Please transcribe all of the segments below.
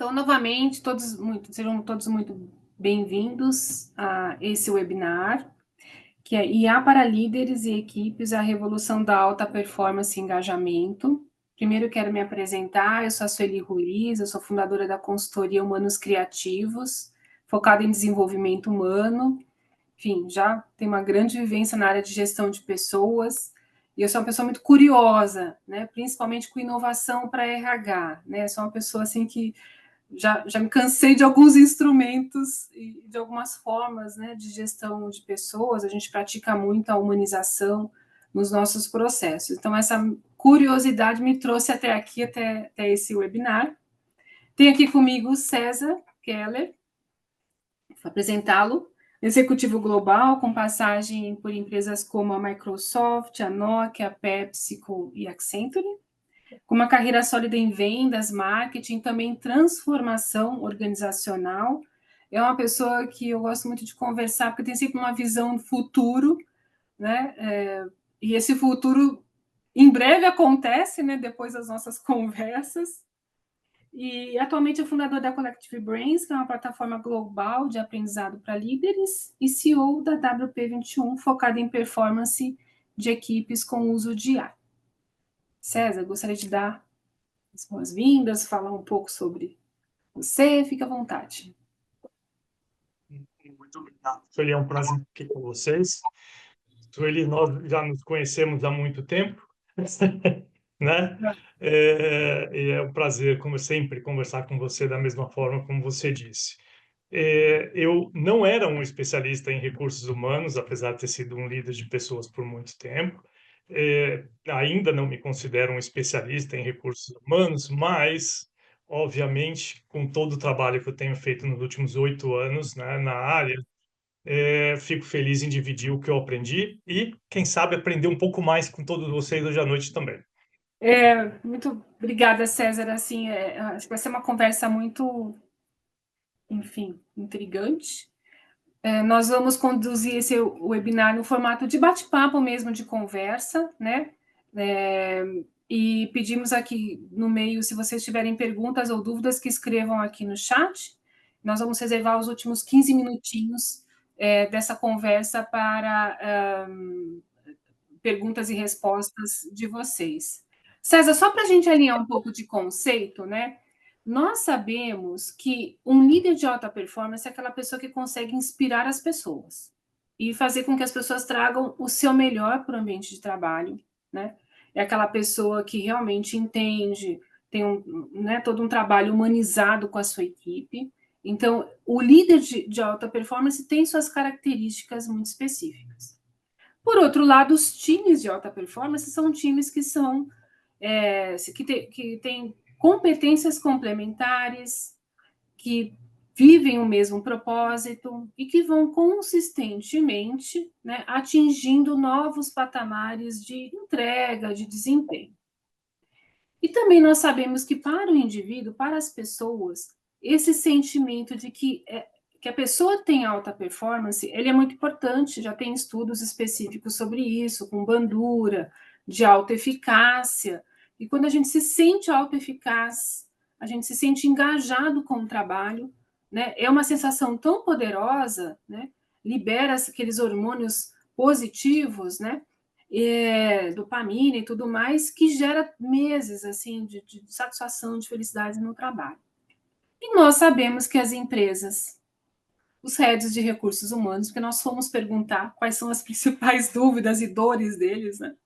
Então, novamente, sejam todos muito bem-vindos a esse webinar, que é IA para líderes e equipes, a revolução da alta performance e engajamento. Primeiro, quero me apresentar, eu sou a Sueli Ruiz, eu sou fundadora da consultoria Humanos Criativos, focada em desenvolvimento humano. Enfim, já tenho uma grande vivência na área de gestão de pessoas, e eu sou uma pessoa muito curiosa, né, principalmente com inovação para RH, né, sou uma pessoa assim que já me cansei de alguns instrumentos e de algumas formas, né, de gestão de pessoas. A gente pratica muito a humanização nos nossos processos. Então, essa curiosidade me trouxe até aqui, até esse webinar. Tem aqui comigo o César Keller, vou apresentá-lo, executivo global, com passagem por empresas como a Microsoft, a Nokia, a PepsiCo e a Accenture, com uma carreira sólida em vendas, marketing, também transformação organizacional. É uma pessoa que eu gosto muito de conversar, porque tem sempre uma visão do futuro, né? E esse futuro em breve acontece, né? Depois das nossas conversas. E atualmente é fundador da Collective Brains, que é uma plataforma global de aprendizado para líderes, e CEO da WP21, focada em performance de equipes com uso de IA. César, gostaria de dar as boas-vindas, falar um pouco sobre você, fica à vontade. Muito obrigado. Sueli, é um prazer estar aqui com vocês. Sueli, nós já nos conhecemos há muito tempo, né? E é um prazer, como sempre, conversar com você da mesma forma como você disse. Eu não era um especialista em recursos humanos, apesar de ter sido um líder de pessoas por muito tempo. Ainda não me considero um especialista em recursos humanos, mas, obviamente, com todo o trabalho que eu tenho feito nos últimos 8 anos, né, na área, fico feliz em dividir o que eu aprendi e, quem sabe, aprender um pouco mais com todos vocês hoje à noite também. Muito obrigada, César. Assim, acho que vai ser uma conversa muito, enfim, intrigante. Nós vamos conduzir esse webinar no formato de bate-papo mesmo, de conversa, né? E pedimos aqui no meio, se vocês tiverem perguntas ou dúvidas, que escrevam aqui no chat. Nós vamos reservar os últimos 15 minutinhos dessa conversa para perguntas e respostas de vocês. César, só para a gente alinhar um pouco de conceito, né? Nós sabemos que um líder de alta performance é aquela pessoa que consegue inspirar as pessoas e fazer com que as pessoas tragam o seu melhor para o ambiente de trabalho, né? É aquela pessoa que realmente entende, tem né, todo um trabalho humanizado com a sua equipe. Então, o líder de alta performance tem suas características muito específicas. Por outro lado, os times de alta performance são times que são que têm competências complementares, que vivem o mesmo propósito e que vão consistentemente, né, atingindo novos patamares de entrega, de desempenho. E também nós sabemos que para o indivíduo, para as pessoas, esse sentimento de que a pessoa tem alta performance, ele é muito importante, já tem estudos específicos sobre isso, com Bandura, de alta eficácia. E quando a gente se sente autoeficaz, a gente se sente engajado com o trabalho, né? É uma sensação tão poderosa, né? Libera aqueles hormônios positivos, né? Dopamina e tudo mais, que gera meses assim de satisfação, de felicidade no trabalho. E nós sabemos que as empresas, os heads de recursos humanos, porque nós fomos perguntar quais são as principais dúvidas e dores deles, né?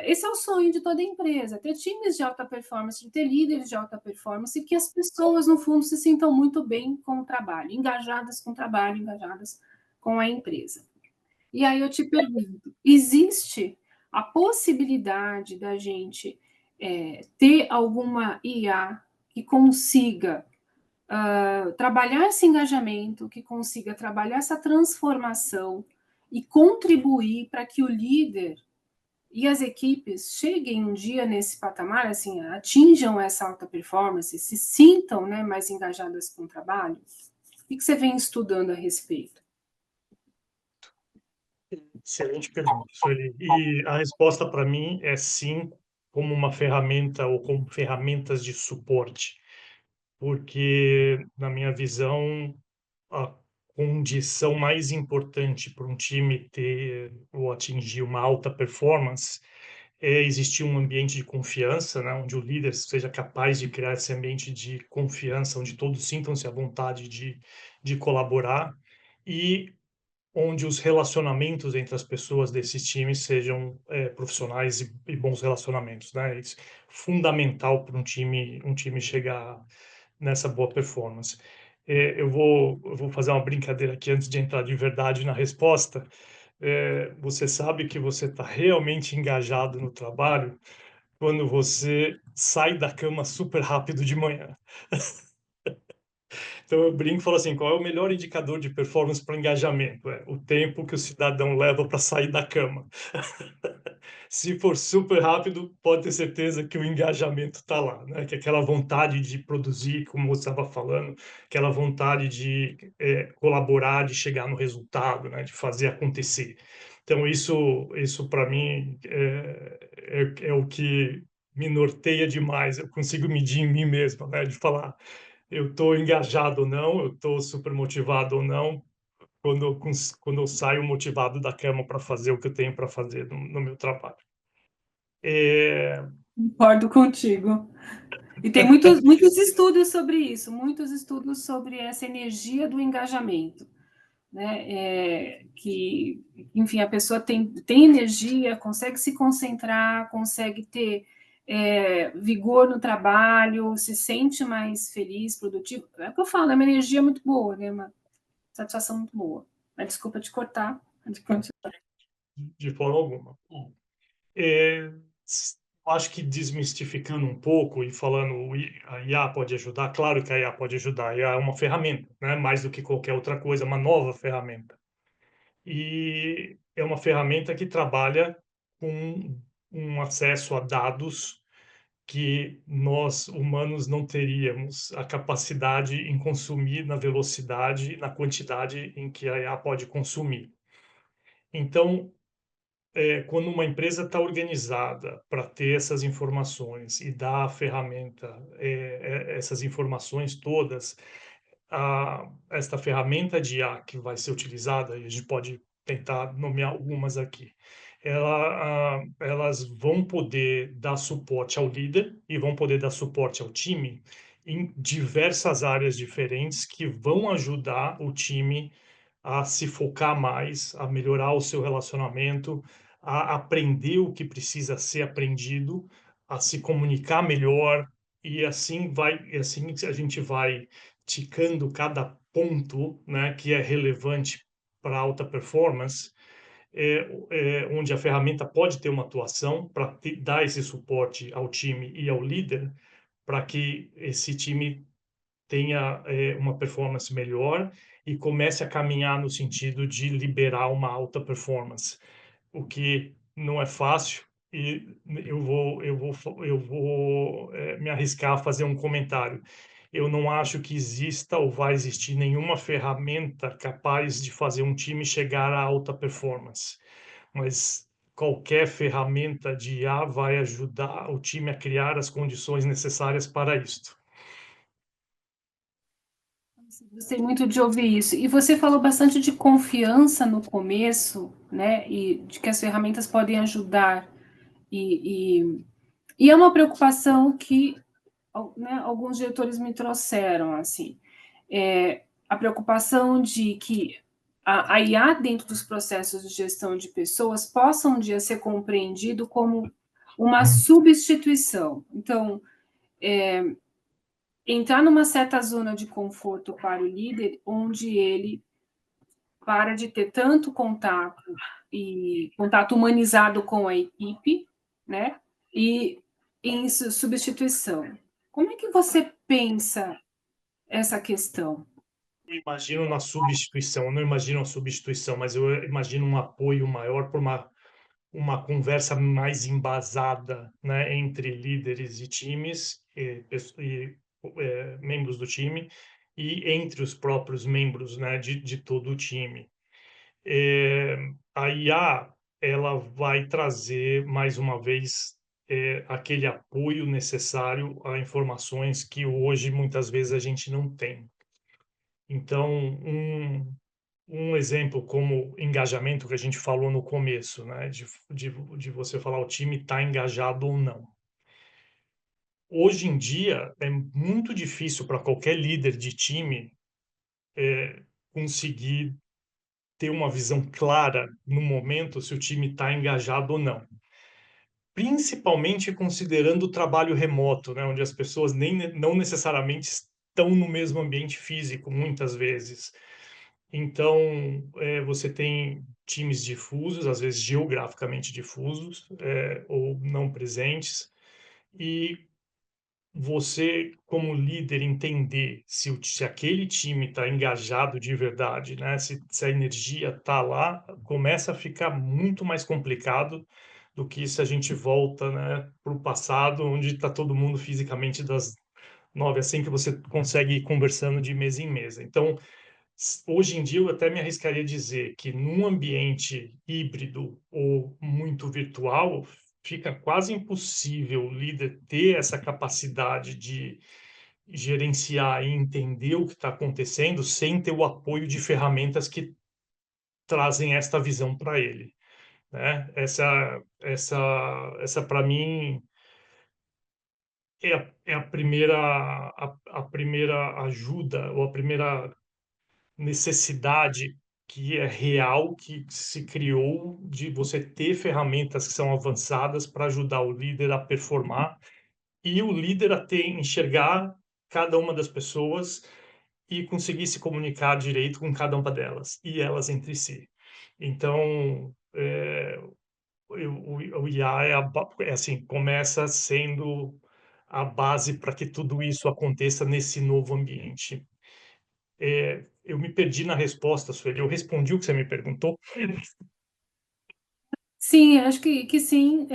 Esse é o sonho de toda empresa, ter times de alta performance, de ter líderes de alta performance, e que as pessoas, no fundo, se sintam muito bem com o trabalho, engajadas com o trabalho, engajadas com a empresa. E aí eu te pergunto, existe a possibilidade da gente ter alguma IA que consiga trabalhar esse engajamento, que consiga trabalhar essa transformação e contribuir para que o líder e as equipes cheguem um dia nesse patamar, assim, atinjam essa alta performance, se sintam, né, mais engajadas com o trabalho? O que você vem estudando a respeito? Excelente pergunta, Sueli. E a resposta para mim é sim, como uma ferramenta ou como ferramentas de suporte. porque, na minha visão, a condição mais importante para um time ter ou atingir uma alta performance é existir um ambiente de confiança, né, onde o líder seja capaz de criar esse ambiente de confiança, onde todos sintam-se à vontade de colaborar e onde os relacionamentos entre as pessoas desses times sejam profissionais e bons relacionamentos, né? Isso é fundamental para um time chegar nessa boa performance. Eu vou fazer uma brincadeira aqui antes de entrar de verdade na resposta. Você sabe que você está realmente engajado no trabalho quando você sai da cama super rápido de manhã. Então eu brinco e falo assim, qual é o melhor indicador de performance para engajamento? É o tempo que o cidadão leva para sair da cama. Se for super rápido, pode ter certeza que o engajamento está lá, né? Que aquela vontade de produzir, como você estava falando, aquela vontade de colaborar, de chegar no resultado, né? De fazer acontecer. Então isso para mim é o que me norteia demais. Eu consigo medir em mim mesmo, né? De falar eu estou engajado ou não, eu estou super motivado ou não, quando eu saio motivado da cama para fazer o que eu tenho para fazer no meu trabalho. É, Concordo contigo. E tem muitos estudos sobre isso, muitos estudos sobre essa energia do engajamento, né? Que, enfim, a pessoa tem energia, consegue se concentrar, consegue ter vigor no trabalho, se sente mais feliz, produtivo. É o que eu falo, é uma energia muito boa, né? Uma satisfação muito boa. Mas desculpa te cortar. de forma alguma. É, acho que desmistificando um pouco e falando a IA pode ajudar, claro que a IA pode ajudar, a IA é uma ferramenta, né? Mais do que qualquer outra coisa, uma nova ferramenta. E é uma ferramenta que trabalha com um acesso a dados que nós, humanos, não teríamos a capacidade em consumir na velocidade, na quantidade em que a IA pode consumir. Então, quando uma empresa está organizada para ter essas informações e dar a ferramenta, essas informações todas, esta ferramenta de IA que vai ser utilizada, e a gente pode tentar nomear algumas aqui, elas vão poder dar suporte ao líder e vão poder dar suporte ao time em diversas áreas diferentes que vão ajudar o time a se focar mais, a melhorar o seu relacionamento, a aprender o que precisa ser aprendido, a se comunicar melhor e assim a gente vai ticando cada ponto, né, que é relevante para alta performance, onde a ferramenta pode ter uma atuação para dar esse suporte ao time e ao líder, para que esse time tenha uma performance melhor e comece a caminhar no sentido de liberar uma alta performance, o que não é fácil. E eu vou me arriscar a fazer um comentário. Eu não acho que exista ou vai existir nenhuma ferramenta capaz de fazer um time chegar a alta performance, mas qualquer ferramenta de IA vai ajudar o time a criar as condições necessárias para isto. Gostei muito de ouvir isso. E você falou bastante de confiança no começo, né? E de que as ferramentas podem ajudar. E é uma preocupação que, né, alguns diretores me trouxeram, assim. A preocupação de que a IA dentro dos processos de gestão de pessoas possa um dia ser compreendido como uma substituição. Então, entrar numa certa zona de conforto para o líder, onde ele para de ter tanto contato e contato humanizado com a equipe, né? E em substituição. Como é que você pensa essa questão? Eu imagino na substituição, eu não imagino a substituição, mas eu imagino um apoio maior por uma conversa mais embasada, né, entre líderes e times e membros do time e entre os próprios membros, né, de todo o time. A IA ela vai trazer mais uma vez aquele apoio necessário a informações que hoje muitas vezes a gente não tem. Então, um exemplo como engajamento que a gente falou no começo, né, de você falar o time está engajado ou não. Hoje em dia é muito difícil para qualquer líder de time conseguir ter uma visão clara no momento se o time está engajado ou não. Principalmente considerando o trabalho remoto, né, onde as pessoas não necessariamente estão no mesmo ambiente físico, muitas vezes. Então, você tem times difusos, às vezes geograficamente difusos, ou não presentes, e você, como líder, entender se aquele time está engajado de verdade, né? Se a energia está lá, começa a ficar muito mais complicado do que se a gente volta, né, para o passado, onde está todo mundo fisicamente das 9 às 5, você consegue ir conversando de mesa em mesa. Então, hoje em dia, eu até me arriscaria a dizer que num ambiente híbrido ou muito virtual, fica quase impossível o líder ter essa capacidade de gerenciar e entender o que está acontecendo sem ter o apoio de ferramentas que trazem esta visão para ele, né? Essa para mim é a primeira ajuda ou a primeira necessidade que é real, que se criou de você ter ferramentas que são avançadas para ajudar o líder a performar e o líder a enxergar cada uma das pessoas e conseguir se comunicar direito com cada uma delas e elas entre si. Então, o IA assim, começa sendo a base para que tudo isso aconteça nesse novo ambiente. Eu me perdi na resposta, Sueli. Eu respondi o que você me perguntou? Sim, acho que sim.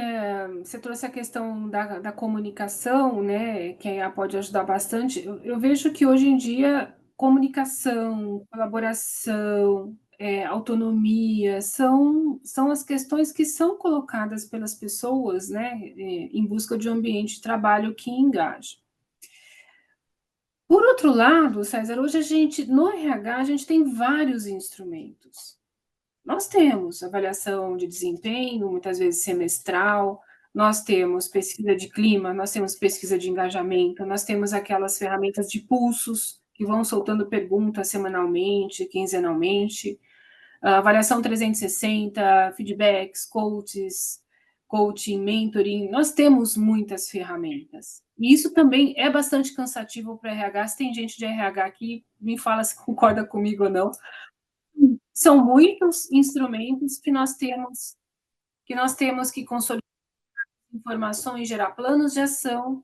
Você trouxe a questão da comunicação, né, que a IA pode ajudar bastante. Eu vejo que hoje em dia comunicação, colaboração, autonomia são as questões que são colocadas pelas pessoas, né, em busca de um ambiente de trabalho que engaje. Por outro lado, César, hoje no RH, a gente tem vários instrumentos. Nós temos avaliação de desempenho, muitas vezes semestral, nós temos pesquisa de clima, nós temos pesquisa de engajamento, nós temos aquelas ferramentas de pulsos, que vão soltando perguntas semanalmente, quinzenalmente, avaliação 360, feedbacks, coaching, mentoring, nós temos muitas ferramentas. E isso também é bastante cansativo para o RH. Se tem gente de RH aqui, me fala se concorda comigo ou não. São muitos instrumentos que nós temos que consolidar informações, gerar planos de ação.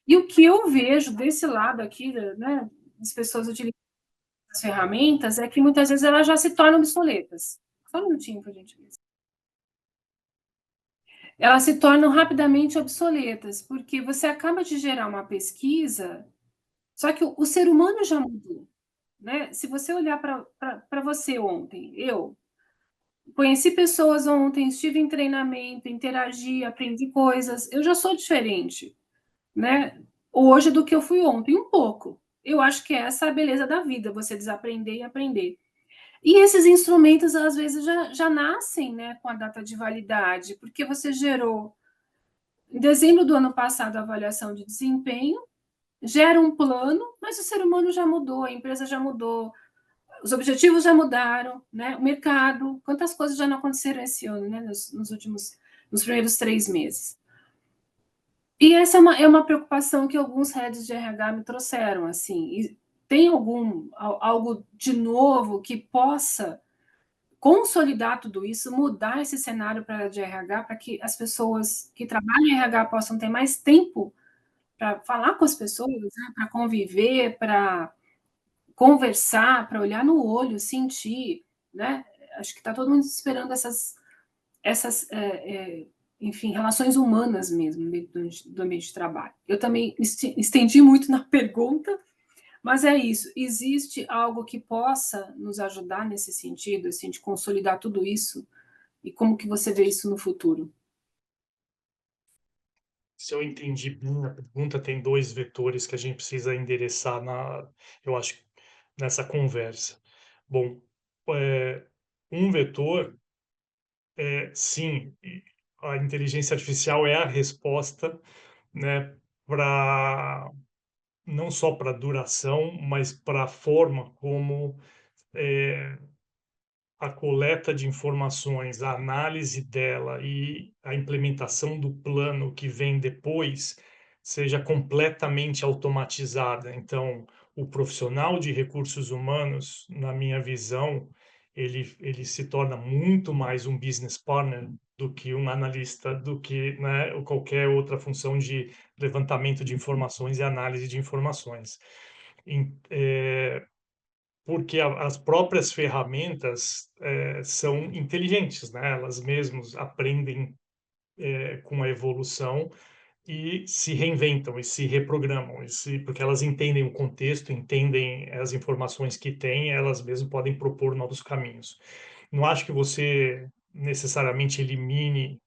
E o que eu vejo desse lado aqui, né, das pessoas utilizando as ferramentas, é que muitas vezes elas já se tornam obsoletas. Só um minutinho para a gente ver. Elas se tornam rapidamente obsoletas, porque você acaba de gerar uma pesquisa, só que o ser humano já mudou. Né? Se você olhar para você ontem, eu conheci pessoas ontem, estive em treinamento, interagi, aprendi coisas. Eu já sou diferente, né? Hoje do que eu fui ontem, um pouco. Eu acho que essa é a beleza da vida, você desaprender e aprender. E esses instrumentos, às vezes, já nascem, né, com a data de validade, porque você gerou, em dezembro do ano passado, a avaliação de desempenho, gera um plano, mas o ser humano já mudou, a empresa já mudou, os objetivos já mudaram, né? O mercado, quantas coisas já não aconteceram esse ano, né? Nos primeiros 3 meses. E essa é uma preocupação que alguns heads de RH me trouxeram, assim. E tem algo de novo que possa consolidar tudo isso, mudar esse cenário para de RH, para que as pessoas que trabalham em RH possam ter mais tempo para falar com as pessoas, né? Para conviver, para conversar, para olhar no olho, sentir, né? Acho que está todo mundo esperando essas enfim, relações humanas mesmo dentro do ambiente de trabalho. Eu também estendi muito na pergunta, mas é isso. Existe algo que possa nos ajudar nesse sentido, assim, de consolidar tudo isso? E como que você vê isso no futuro? se eu entendi bem a pergunta, tem dois vetores que a gente precisa endereçar eu acho, nessa conversa. Bom, um vetor sim, a inteligência artificial é a resposta, né, para não só para a duração, mas para a forma como a coleta de informações, a análise dela e a implementação do plano que vem depois seja completamente automatizada. Então, o profissional de recursos humanos, na minha visão, ele se torna muito mais um business partner do que um analista, do que, né, ou qualquer outra função de levantamento de informações e análise de informações. Em, porque as próprias ferramentas são inteligentes, né? Elas mesmas aprendem com a evolução e se reinventam e se reprogramam, porque elas entendem o contexto, entendem as informações que têm, elas mesmas podem propor novos caminhos. Não acho que você necessariamente elimine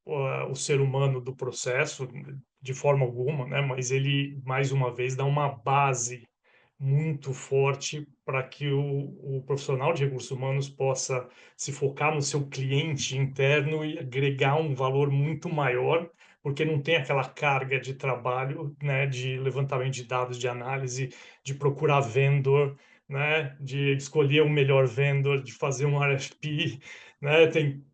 o ser humano do processo de forma alguma, né? Mas ele, mais uma vez, dá uma base muito forte para que o profissional de recursos humanos possa se focar no seu cliente interno e agregar um valor muito maior, porque não tem aquela carga de trabalho, né, de levantamento de dados, de análise, de procurar vendor, né, de escolher o melhor vendor, de fazer um RFP, né,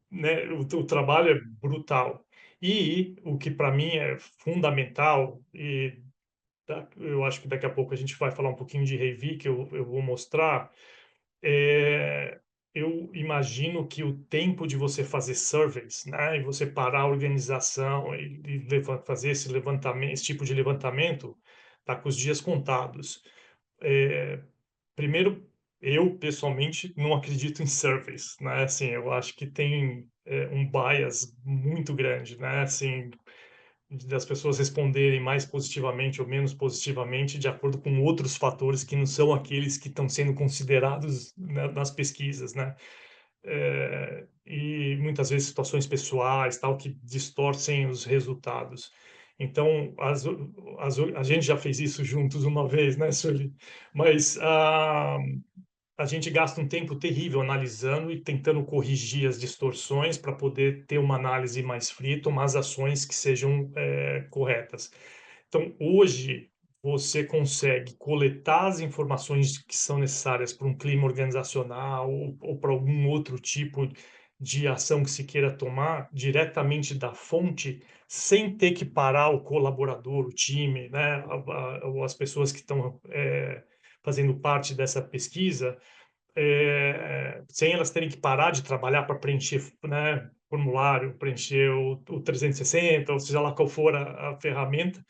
né, o trabalho é brutal. E o que para mim é fundamental, e eu acho que daqui a pouco a gente vai falar um pouquinho de Revi, que eu vou mostrar. É, eu imagino que o tempo de você fazer surveys, né, e você parar a organização fazer esse levantamento, esse tipo de levantamento, está com os dias contados. Primeiro, eu pessoalmente não acredito em surveys, né? Assim, eu acho que tem um bias muito grande, né? Assim, das pessoas responderem mais positivamente ou menos positivamente de acordo com outros fatores que não são aqueles que estão sendo considerados, né, nas pesquisas, né? E muitas vezes situações pessoais, tal, que distorcem os resultados. Então, a gente já fez isso juntos uma vez, né, Sueli? Mas a gente gasta um tempo terrível analisando e tentando corrigir as distorções para poder ter uma análise mais fria, tomar as ações que sejam corretas. Então, hoje, você consegue coletar as informações que são necessárias para um clima organizacional ou para algum outro tipo de ação que se queira tomar diretamente da fonte, sem ter que parar o colaborador, o time, né, ou as pessoas que estão fazendo parte dessa pesquisa, sem elas terem que parar de trabalhar para preencher, né, formulário, preencher o 360, ou seja lá qual for a ferramenta,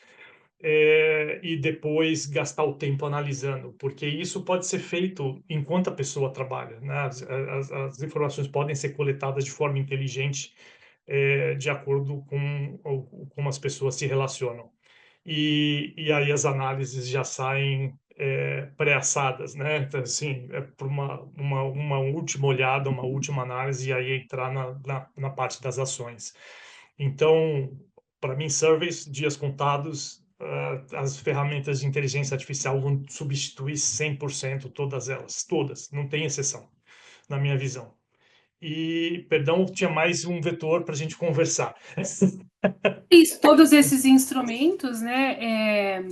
e depois gastar o tempo analisando, porque isso pode ser feito enquanto a pessoa trabalha, né? As informações podem ser coletadas de forma inteligente, de acordo com como as pessoas se relacionam. E aí as análises já saem pré-assadas, né? Então, assim, por uma última olhada, uma última análise, e aí entrar na parte das ações. Então, para mim, surveys, dias contados, as ferramentas de inteligência artificial vão substituir 100% todas elas, todas, não tem exceção, na minha visão. E, perdão, tinha mais um vetor para a gente conversar. Isso, todos esses instrumentos, né,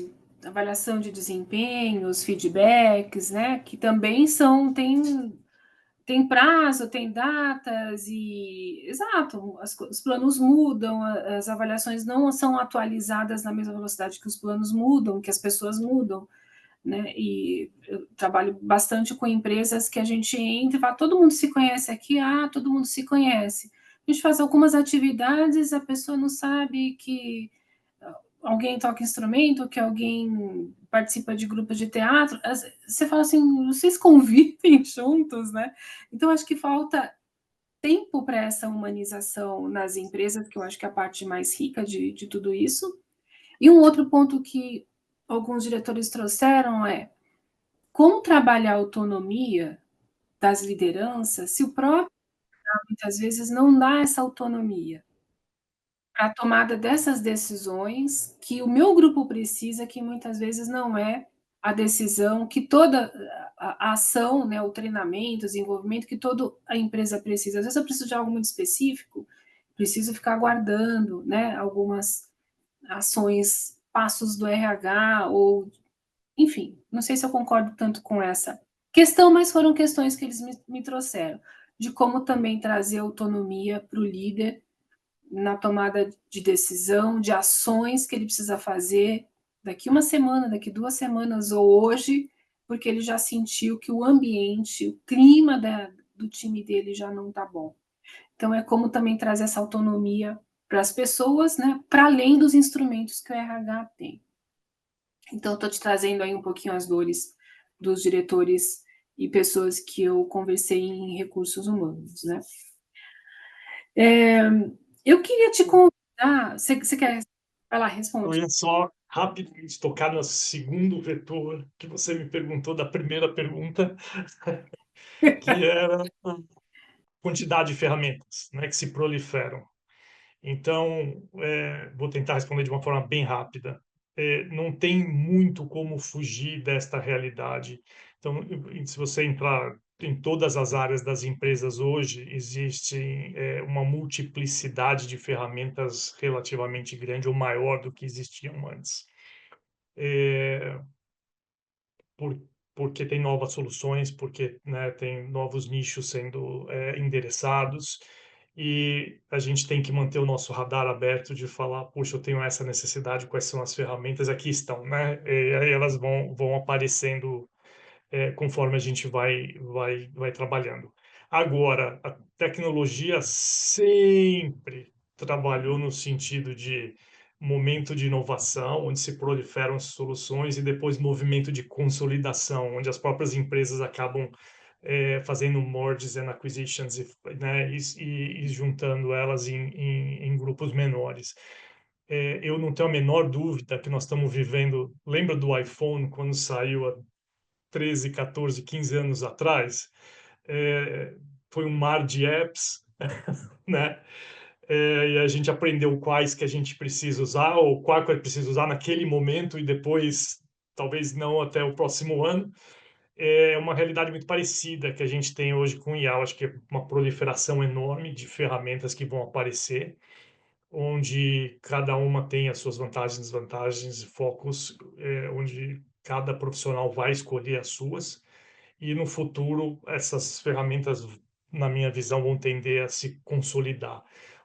avaliação de desempenhos, feedbacks, né, que também tem prazo, tem datas e, exato, os planos mudam, as avaliações não são atualizadas na mesma velocidade que os planos mudam, que as pessoas mudam, né? E eu trabalho bastante com empresas que a gente entra e fala, todo mundo se conhece aqui, todo mundo se conhece. A gente faz algumas atividades, a pessoa não sabe que alguém toca instrumento, que alguém participa de grupos de teatro. Você fala assim, vocês convivem juntos, né? Então, acho que falta tempo para essa humanização nas empresas, que eu acho que é a parte mais rica de tudo isso. E um outro ponto que alguns diretores trouxeram é como trabalhar a autonomia das lideranças se o próprio muitas vezes não dá essa autonomia. para a tomada dessas decisões que o meu grupo precisa, que muitas vezes não é a decisão que toda a ação, né, o treinamento, o desenvolvimento que toda a empresa precisa. Às vezes eu preciso de algo muito específico, preciso ficar aguardando, né, algumas ações, passos do RH ou, enfim, não sei se eu concordo tanto com essa questão, mas foram questões que eles me trouxeram, de como também trazer autonomia para o líder na tomada de decisão, de ações que ele precisa fazer daqui uma semana, daqui 2 semanas ou hoje, porque ele já sentiu que o ambiente, o clima do time dele já não está bom. Então, é como também trazer essa autonomia para as pessoas, né, para além dos instrumentos que o RH tem. Então, estou te trazendo aí um pouquinho as dores dos diretores e pessoas que eu conversei em recursos humanos, né? Eu queria te convidar. Você quer. Vai lá, Eu responde. ia só rapidamente tocar no segundo vetor que você me perguntou da primeira pergunta, que era a quantidade de ferramentas, né, que se proliferam. Então, vou tentar responder de uma forma bem rápida. Não tem muito como fugir desta realidade. Então, se você entrar em todas as áreas das empresas hoje, existe uma multiplicidade de ferramentas relativamente grande ou maior do que existiam antes. Por, porque tem novas soluções, porque, né, tem novos nichos sendo endereçados, e a gente tem que manter o nosso radar aberto de falar, puxa, eu tenho essa necessidade, quais são as ferramentas? Aqui estão, né? E aí elas vão aparecendo conforme a gente vai trabalhando. Agora, a tecnologia sempre trabalhou no sentido de momento de inovação, onde se proliferam soluções, e depois movimento de consolidação, onde as próprias empresas acabam fazendo mergers and acquisitions, né, e juntando elas em grupos menores. Eu não tenho a menor dúvida que nós estamos vivendo. Lembra do iPhone quando saiu há 13, 14, 15 anos atrás? É, foi um mar de apps, né? E a gente aprendeu quais que a gente precisa usar, ou qual que é preciso usar naquele momento, e depois, talvez não até o próximo ano. É uma realidade muito parecida que a gente tem hoje com o IA. Eu acho que é uma proliferação enorme de ferramentas que vão aparecer, onde cada uma tem as suas vantagens, desvantagens, focos, onde cada profissional vai escolher as suas. E no futuro, essas ferramentas, na minha visão, vão tender a se consolidar.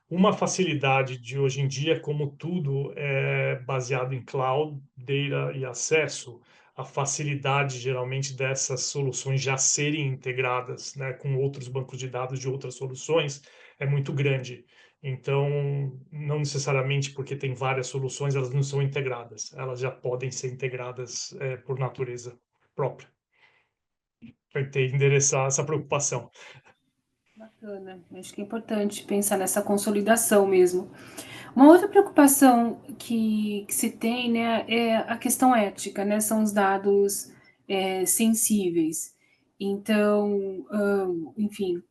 Uma facilidade de hoje em dia, como tudo é baseado em cloud, data e acesso, a facilidade geralmente dessas soluções já serem integradas, né, com outros bancos de dados de outras soluções é muito grande. Então, não necessariamente porque tem várias soluções, elas não são integradas. Elas já podem ser integradas por natureza própria. Tentei endereçar essa preocupação. Bacana. Acho que é importante pensar nessa consolidação mesmo. Uma outra preocupação que se tem, né, é a questão ética, né? São os dados sensíveis. Então, enfim,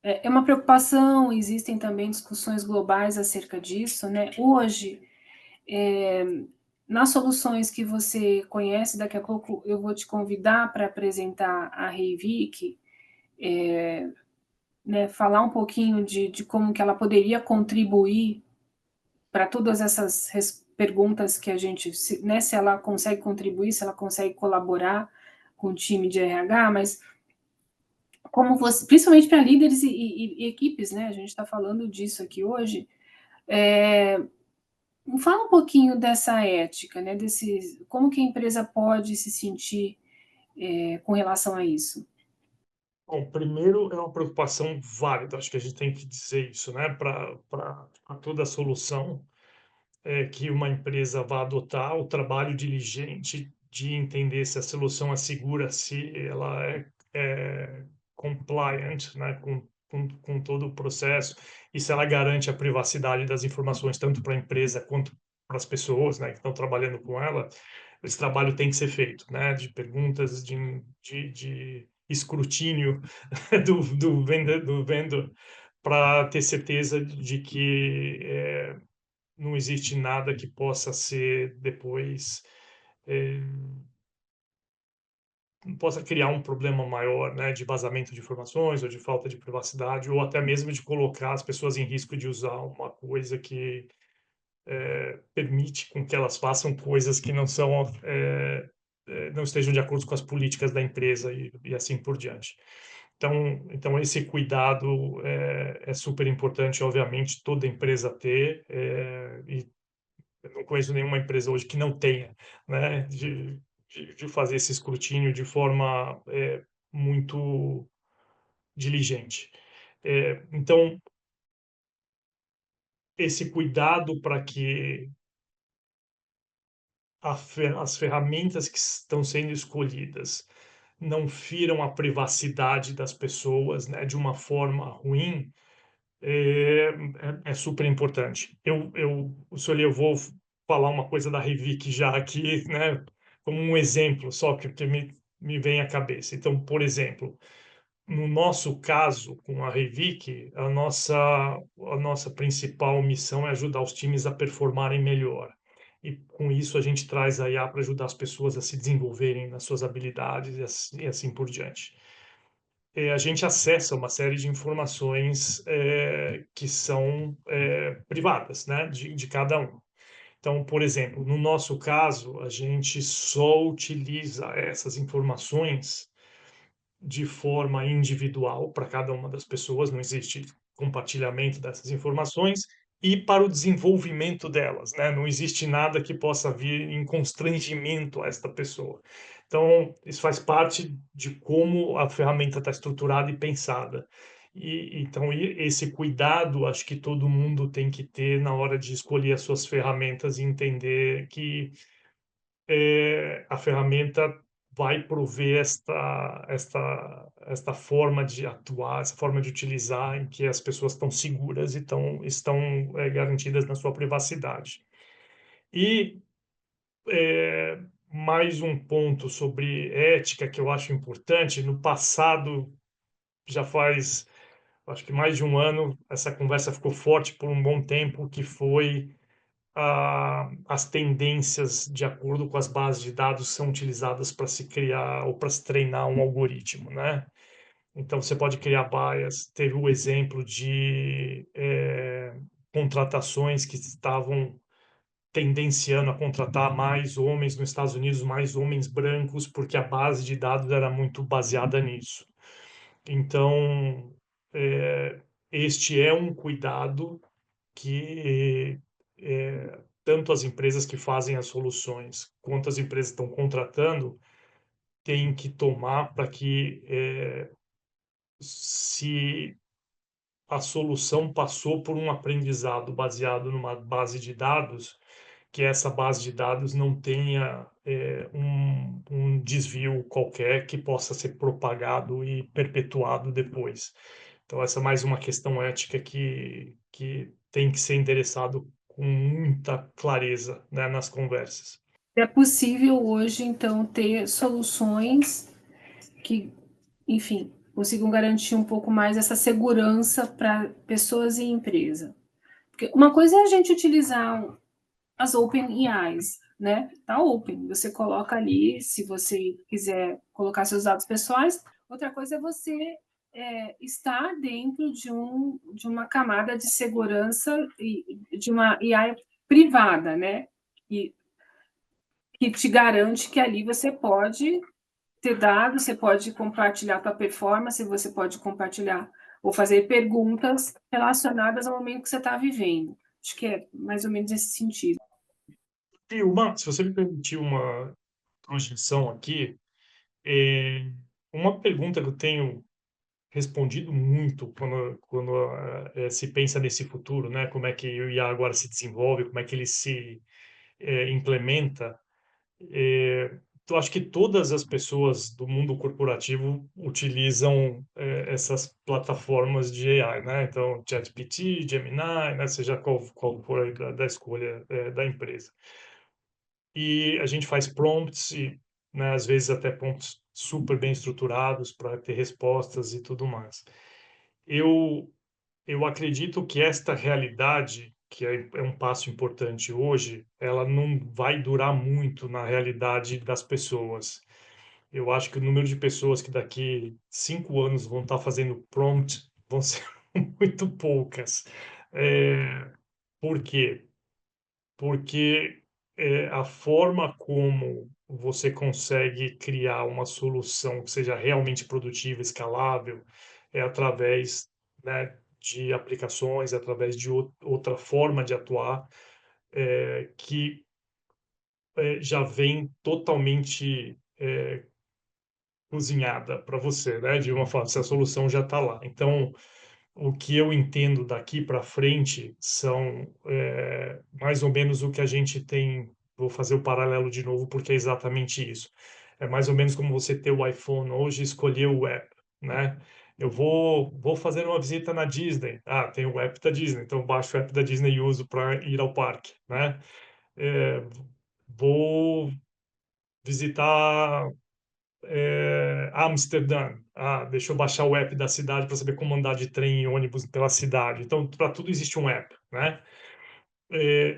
é uma preocupação. Existem também discussões globais acerca disso, né? Hoje, nas soluções que você conhece, daqui a pouco eu vou te convidar para apresentar a Reivik, né, falar um pouquinho de como que ela poderia contribuir para todas essas perguntas que a gente, né, se ela consegue contribuir, se ela consegue colaborar com o time de RH, mas como você, principalmente para líderes e equipes, né, a gente está falando disso aqui hoje, fala um pouquinho dessa ética, né, como que a empresa pode se sentir com relação a isso. Bom, primeiro é uma preocupação válida, acho que a gente tem que dizer isso, né? Para toda solução que uma empresa vá adotar, o trabalho diligente de entender se a solução é segura, se ela é compliant, né? Com todo o processo, e se ela garante a privacidade das informações, tanto para a empresa quanto para as pessoas, né, que estão trabalhando com ela. Esse trabalho tem que ser feito, né? De perguntas, de escrutínio do vendedor, para ter certeza de que não existe nada que possa ser depois possa criar um problema maior, né, de vazamento de informações ou de falta de privacidade, ou até mesmo de colocar as pessoas em risco de usar uma coisa que permite com que elas façam coisas que não são não estejam de acordo com as políticas da empresa e assim por diante. Então esse cuidado é super importante, obviamente, toda empresa ter, e eu não conheço nenhuma empresa hoje que não tenha, né, de fazer esse escrutínio de forma muito diligente. Então, esse cuidado para que as ferramentas que estão sendo escolhidas não firam a privacidade das pessoas, né, de uma forma ruim, é, é super importante. Sueli, eu vou falar uma coisa da Revik já aqui, né, como um exemplo, só que me vem à cabeça. Então, por exemplo, no nosso caso, com a Revik, a nossa principal missão é ajudar os times a performarem melhor. E com isso a gente traz a IA para ajudar as pessoas a se desenvolverem nas suas habilidades e assim por diante. A gente acessa uma série de informações que são privadas, né, de cada um. Então, por exemplo, no nosso caso, a gente só utiliza essas informações de forma individual para cada uma das pessoas, não existe compartilhamento dessas informações, e para o desenvolvimento delas, né? Não existe nada que possa vir em constrangimento a esta pessoa. Então, isso faz parte de como a ferramenta está estruturada e pensada. Então, esse cuidado, acho que todo mundo tem que ter na hora de escolher as suas ferramentas e entender que a ferramenta vai prover esta forma de atuar, essa forma de utilizar, em que as pessoas estão seguras e estão garantidas na sua privacidade. E mais um ponto sobre ética que eu acho importante. No passado, já faz, acho que mais de um ano, essa conversa ficou forte por um bom tempo, que foi as tendências de acordo com as bases de dados que são utilizadas para se criar ou para se treinar um algoritmo, né? Então, você pode criar bias. Teve o exemplo de contratações que estavam tendenciando a contratar mais homens nos Estados Unidos, mais homens brancos, porque a base de dados era muito baseada nisso. Então, este é um cuidado que tanto as empresas que fazem as soluções quanto as empresas que estão contratando têm que tomar para que, se a solução passou por um aprendizado baseado numa base de dados, que essa base de dados não tenha um desvio qualquer que possa ser propagado e perpetuado depois. Então, essa é mais uma questão ética que tem que ser endereçado com muita clareza, né, nas conversas. É possível hoje, então, ter soluções que, enfim, consigam garantir um pouco mais essa segurança para pessoas e empresa. Porque uma coisa é a gente utilizar as OpenAIs, né? Tá open, você coloca ali, se você quiser colocar seus dados pessoais. Outra coisa é você estar dentro de uma camada de segurança e de uma AI privada, né? E que te garante que ali você pode ter dados, você pode compartilhar a tua performance, você pode compartilhar ou fazer perguntas relacionadas ao momento que você está vivendo. Acho que é mais ou menos nesse sentido. E se você me permitir uma projeção aqui, é, uma pergunta que eu tenho respondido muito quando se pensa nesse futuro, né? Como é que o IA agora se desenvolve, como é que ele se implementa. Eu acho que todas as pessoas do mundo corporativo utilizam essas plataformas de AI, né? Então, ChatGPT, Gemini, né? Seja qual for da escolha da empresa. E a gente faz prompts e, né, às vezes até prompts super bem estruturados para ter respostas e tudo mais. Eu eu acredito que esta realidade, que é um passo importante hoje, ela não vai durar muito na realidade das pessoas. Eu acho que o número de pessoas que daqui 5 anos vão estar fazendo prompt vão ser muito poucas. Por quê? Porque a forma como você consegue criar uma solução que seja realmente produtiva, escalável, é através, né, de aplicações, é através de outra forma de atuar, que já vem totalmente cozinhada para você, né? De uma forma, se a solução já está lá. Então, o que eu entendo daqui para frente são mais ou menos o que a gente tem. Vou fazer o paralelo de novo, porque é exatamente isso. É mais ou menos como você ter o iPhone hoje e escolher o app, né? Eu vou fazer uma visita na Disney. Ah, tem o app da Disney, então eu baixo o app da Disney e uso para ir ao parque, né? É, vou visitar Amsterdã. Ah, deixa eu baixar o app da cidade para saber como andar de trem e ônibus pela cidade. Então, para tudo existe um app, né?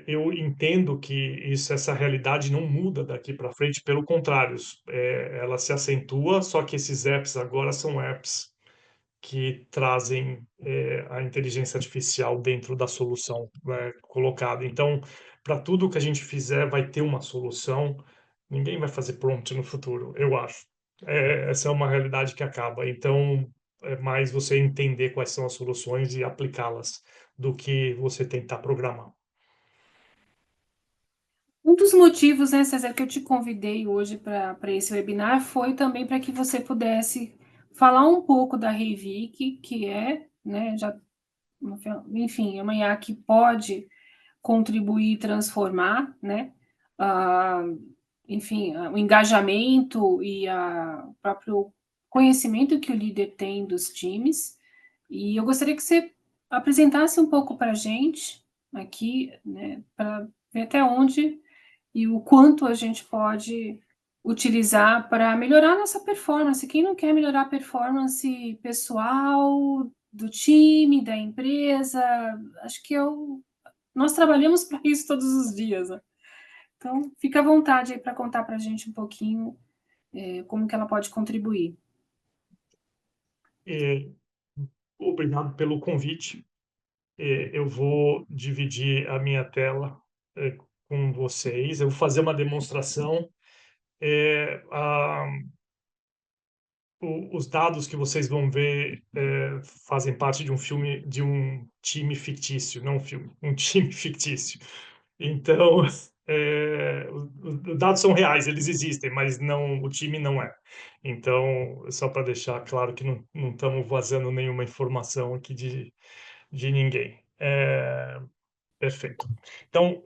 Eu entendo que essa realidade não muda daqui para frente, pelo contrário, ela se acentua, só que esses apps agora são apps que trazem a inteligência artificial dentro da solução, né, colocada. Então, para tudo que a gente fizer, vai ter uma solução. Ninguém vai fazer prompt no futuro, eu acho. Essa é uma realidade que acaba. Então, é mais você entender quais são as soluções e aplicá-las do que você tentar programar. Um dos motivos, né, César, que eu te convidei hoje para esse webinar foi também para que você pudesse falar um pouco da Reivik, que é, né, já, enfim, é uma IA que pode contribuir e transformar, né, enfim, o engajamento e o próprio conhecimento que o líder tem dos times. E eu gostaria que você apresentasse um pouco para a gente aqui, né, para ver até onde e o quanto a gente pode utilizar para melhorar nossa performance. Quem não quer melhorar a performance pessoal, do time, da empresa? Acho que nós trabalhamos para isso todos os dias, né? Então, fica à vontade aí para contar para a gente um pouquinho como que ela pode contribuir. É, obrigado pelo convite. Eu vou dividir a minha tela com vocês. Eu vou fazer uma demonstração. A os dados que vocês vão ver fazem parte de um filme, de um time fictício, não um filme, um time fictício. Então, os dados são reais, eles existem, mas não, o time não é. Então, só para deixar claro que não estamos vazando nenhuma informação aqui de ninguém. Perfeito. Então,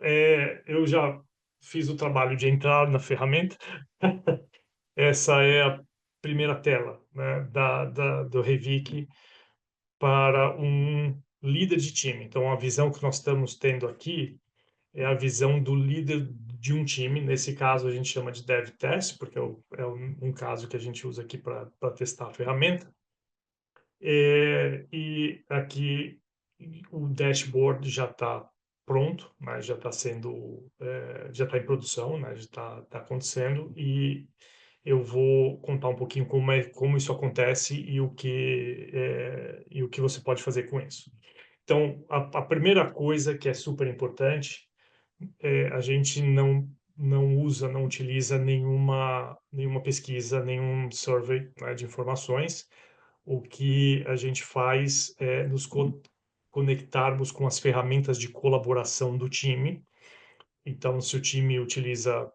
eu já fiz o trabalho de entrar na ferramenta. Essa é a primeira tela, né, do Revik para um líder de time. Então, a visão que nós estamos tendo aqui é a visão do líder de um time. Nesse caso, a gente chama de dev test, porque um caso que a gente usa aqui para testar a ferramenta. E aqui o dashboard já está pronto, né, já está sendo, já está em produção, né, já está acontecendo, e eu vou contar um pouquinho como isso acontece e o que você pode fazer com isso. Então, a primeira coisa que é super importante a gente não usa, não utiliza nenhuma pesquisa, nenhum survey, né, de informações. O que a gente faz é nos conectarmos com as ferramentas de colaboração do time. Então, se o time utiliza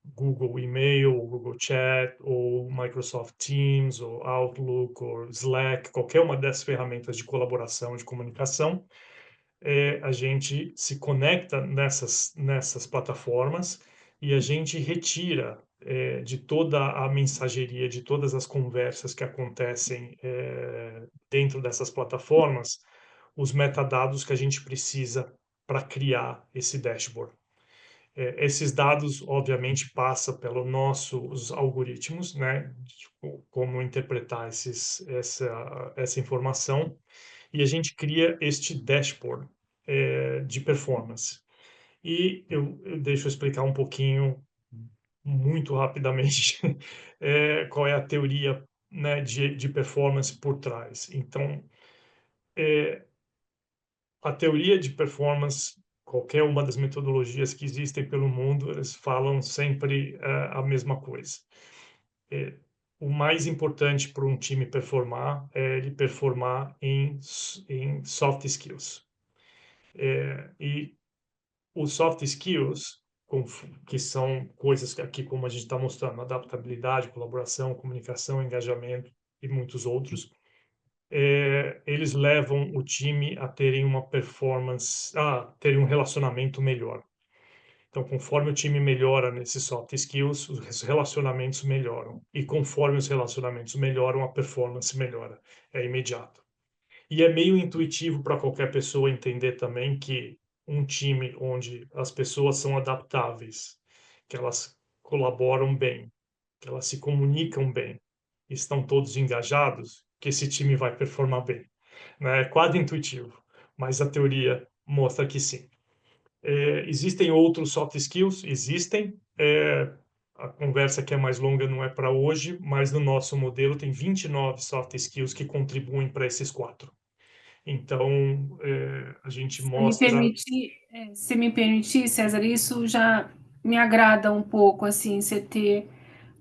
Google Email, ou Google Chat, ou Microsoft Teams, ou Outlook, ou Slack, qualquer uma dessas ferramentas de colaboração, de comunicação, a gente se conecta nessas plataformas e a gente retira de toda a mensageria, de todas as conversas que acontecem dentro dessas plataformas, os metadados que a gente precisa para criar esse dashboard. Esses dados, obviamente, passam pelos nossos algoritmos, né, de como interpretar essa informação, e a gente cria este dashboard de performance. E deixa eu explicar um pouquinho, muito rapidamente, qual é a teoria, né, de performance por trás. Então, a teoria de performance, qualquer uma das metodologias que existem pelo mundo, eles falam sempre a mesma coisa. O mais importante para um time performar é ele performar em soft skills. E os soft skills, que são coisas que aqui, como a gente está mostrando, adaptabilidade, colaboração, comunicação, engajamento e muitos outros, eles levam o time a terem uma performance, a terem um relacionamento melhor. Então, conforme o time melhora nesses soft skills, os relacionamentos melhoram. E conforme os relacionamentos melhoram, a performance melhora. É imediato. E é meio intuitivo para qualquer pessoa entender também que um time onde as pessoas são adaptáveis, que elas colaboram bem, que elas se comunicam bem, estão todos engajados, que esse time vai performar bem. Né? É quase intuitivo, mas a teoria mostra que sim. Existem outros soft skills? Existem. A conversa que é mais longa não é para hoje, mas no nosso modelo tem 29 soft skills que contribuem para esses quatro. Então, a gente mostra. Se me permitir, César, isso já me agrada um pouco, assim, você ter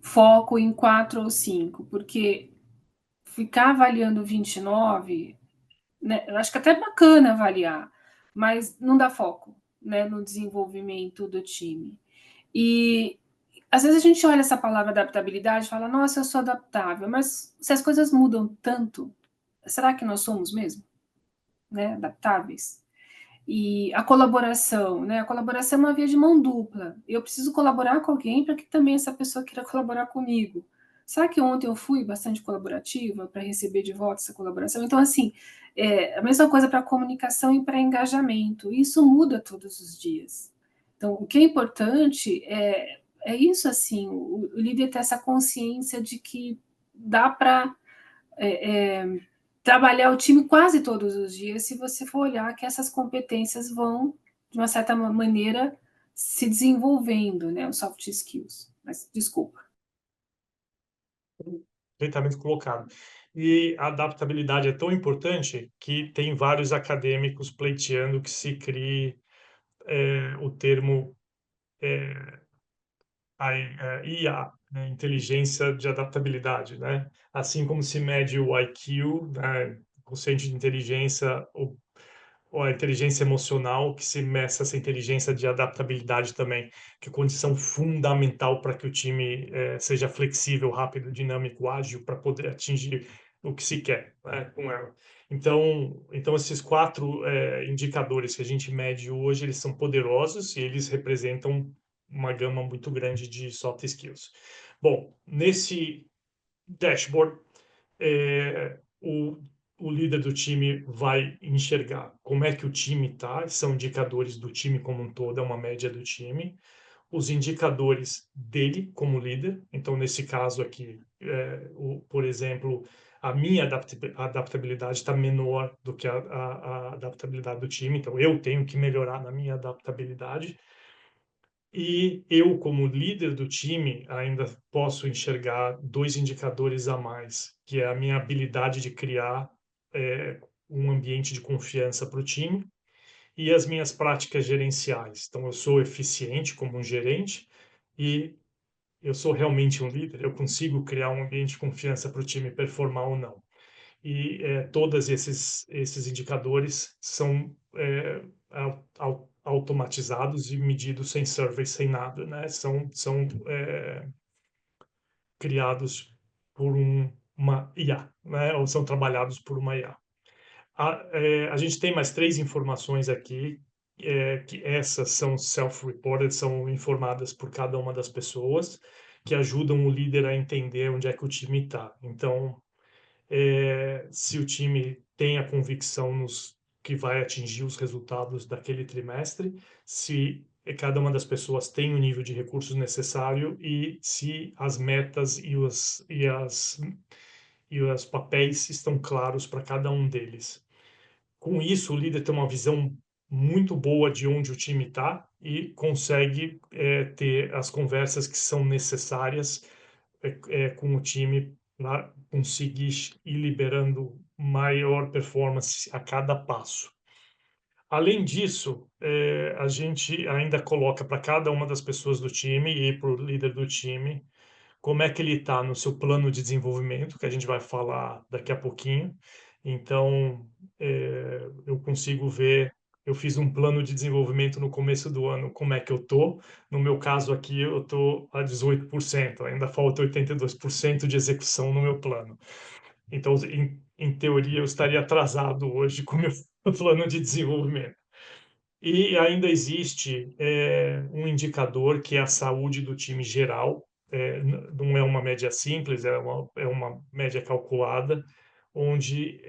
foco em 4 ou 5, porque ficar avaliando 29, né, eu acho que até é bacana avaliar, mas não dá foco, né, no desenvolvimento do time. E às vezes a gente olha essa palavra adaptabilidade e fala, nossa, eu sou adaptável, mas se as coisas mudam tanto, será que nós somos mesmo, né, adaptáveis? E a colaboração, né? A colaboração é uma via de mão dupla. Eu preciso colaborar com alguém para que também essa pessoa queira colaborar comigo. Será que ontem eu fui bastante colaborativa para receber de volta essa colaboração? Então, assim, a mesma coisa para comunicação e para engajamento. Isso muda todos os dias. Então, o que é importante é isso, assim, o líder ter essa consciência de que dá para trabalhar o time quase todos os dias, se você for olhar que essas competências vão, de uma certa maneira, se desenvolvendo, né, os soft skills. Mas, desculpa. Perfeitamente colocado. E a adaptabilidade é tão importante que tem vários acadêmicos pleiteando que se crie o termo IA, né, inteligência de adaptabilidade, né? Assim como se mede o IQ, né, quociente de inteligência, ou a inteligência emocional, que se meça essa inteligência de adaptabilidade também, que é condição fundamental para que o time seja flexível, rápido, dinâmico, ágil, para poder atingir o que se quer, né, com ela. Então esses quatro indicadores que a gente mede hoje, eles são poderosos e eles representam uma gama muito grande de soft skills. Bom, nesse dashboard, o líder do time vai enxergar como é que o time está, são indicadores do time como um todo, é uma média do time, os indicadores dele como líder, então nesse caso aqui, por exemplo, a minha adaptabilidade está menor do que a adaptabilidade do time, então eu tenho que melhorar na minha adaptabilidade, e eu, como líder do time, ainda posso enxergar dois indicadores a mais, que é a minha habilidade de criar um ambiente de confiança para o time e as minhas práticas gerenciais. Então, eu sou eficiente como um gerente e eu sou realmente um líder, eu consigo criar um ambiente de confiança para o time performar ou não. E todos esses indicadores são automatizados e medidos sem survey, sem nada, né? São criados por uma IA, né? Ou são trabalhados por uma IA. A gente tem mais três informações aqui, que essas são self-reported, são informadas por cada uma das pessoas, que ajudam o líder a entender onde é que o time está. Então, se o time tem a convicção que vai atingir os resultados daquele trimestre, se cada uma das pessoas tem o nível de recursos necessário e se as metas e os papéis estão claros para cada um deles. com isso, o líder tem uma visão muito boa de onde o time está e consegue ter as conversas que são necessárias com o time para conseguir ir liberando maior performance a cada passo. Além disso, a gente ainda coloca para cada uma das pessoas do time e para o líder do time como é que ele está no seu plano de desenvolvimento, que a gente vai falar daqui a pouquinho. Então, eu consigo ver, eu fiz um plano de desenvolvimento no começo do ano, como é que eu estou. No meu caso aqui, eu estou a 18%, ainda falta 82% de execução no meu plano. Então, em teoria, eu estaria atrasado hoje com o meu plano de desenvolvimento. E ainda existe um indicador que é a saúde do time geral. Não é uma média simples, é uma média calculada, onde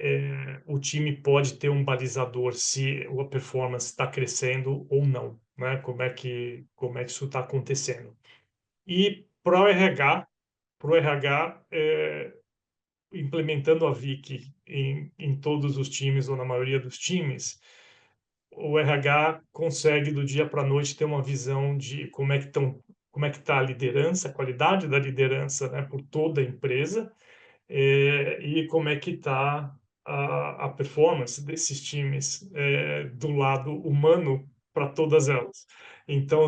o time pode ter um balizador se a performance está crescendo ou não, né? Como é que isso está acontecendo. E para o RH, implementando a Vic em todos os times ou na maioria dos times, o RH consegue do dia para a noite ter uma visão de como é que está a liderança, a qualidade da liderança, né, por toda a empresa, e como é que está a performance desses times do lado humano para todas elas. Então,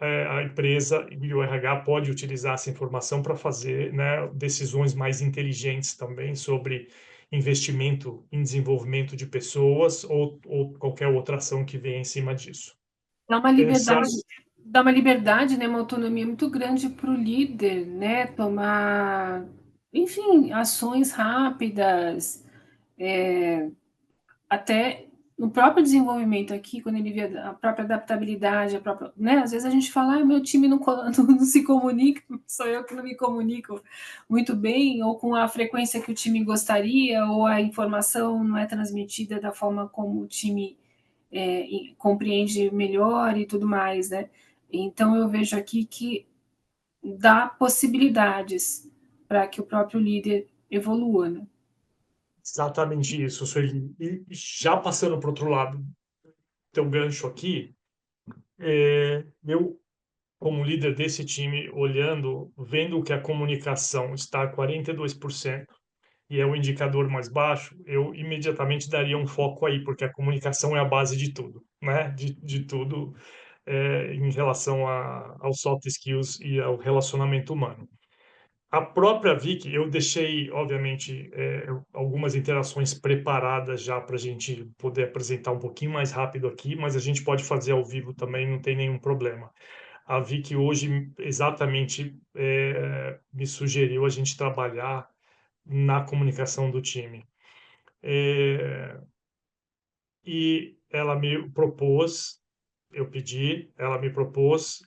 a empresa e o RH pode utilizar essa informação para fazer, né, decisões mais inteligentes também sobre investimento em desenvolvimento de pessoas ou qualquer outra ação que venha em cima disso. Dá uma liberdade, dá uma liberdade, né, uma autonomia muito grande para o líder, né, tomar, enfim, ações rápidas, até no próprio desenvolvimento aqui, quando ele vê a própria adaptabilidade, a própria, né, às vezes a gente fala, ah, meu time não se comunica, sou eu que não me comunico muito bem, ou com a frequência que o time gostaria, ou a informação não é transmitida da forma como o time compreende melhor e tudo mais, né? Então eu vejo aqui que dá possibilidades para que o próprio líder evolua, né? Exatamente isso, Sueli. E já passando para o outro lado, teu gancho aqui, eu, como líder desse time, olhando, vendo que a comunicação está a 42% e é o indicador mais baixo, eu imediatamente daria um foco aí, porque a comunicação é a base de tudo, né? De tudo em relação aos soft skills e ao relacionamento humano. A própria Vicky, eu deixei, obviamente, algumas interações preparadas já para a gente poder apresentar um pouquinho mais rápido aqui, mas a gente pode fazer ao vivo também, não tem nenhum problema. A Vicky hoje exatamente me sugeriu a gente trabalhar na comunicação do time. E ela me propôs, eu pedi, ela me propôs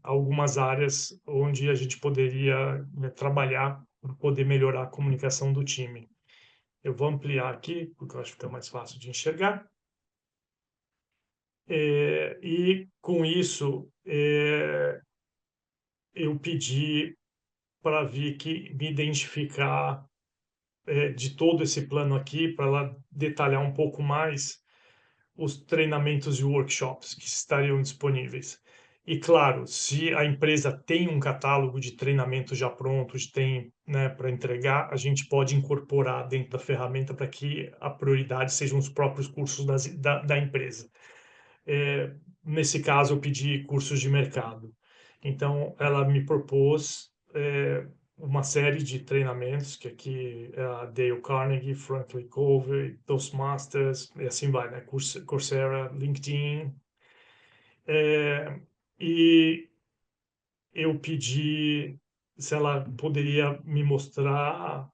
algumas áreas onde a gente poderia trabalhar para poder melhorar a comunicação do time. Eu vou ampliar aqui, porque eu acho que fica mais fácil de enxergar. E com isso, eu pedi para a Vicky me identificar de todo esse plano aqui, para ela detalhar um pouco mais os treinamentos e workshops que estariam disponíveis. E claro, se a empresa tem um catálogo de treinamentos já prontos, tem, né, para entregar, a gente pode incorporar dentro da ferramenta para que a prioridade sejam os próprios cursos da empresa. Nesse caso, eu pedi cursos de mercado. Então, ela me propôs uma série de treinamentos, que aqui é a Dale Carnegie, Franklin Covey, Toastmasters, e assim vai, né? Coursera, LinkedIn. E eu pedi se ela poderia me mostrar.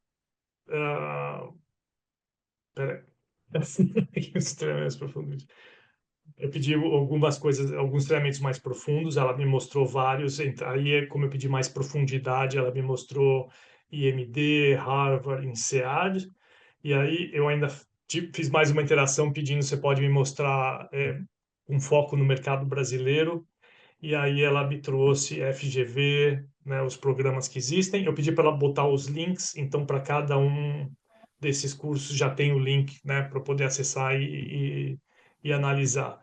Peraí. Os treinamentos profundos. Eu pedi algumas coisas, alguns treinamentos mais profundos, ela me mostrou vários. Aí, como eu pedi mais profundidade, ela me mostrou IMD, Harvard, INSEAD. E aí eu ainda fiz mais uma interação pedindo se você pode me mostrar um foco no mercado brasileiro. E aí ela me trouxe FGV, né, os programas que existem. Eu pedi para ela botar os links, então para cada um desses cursos já tem o link, né, para poder acessar e analisar.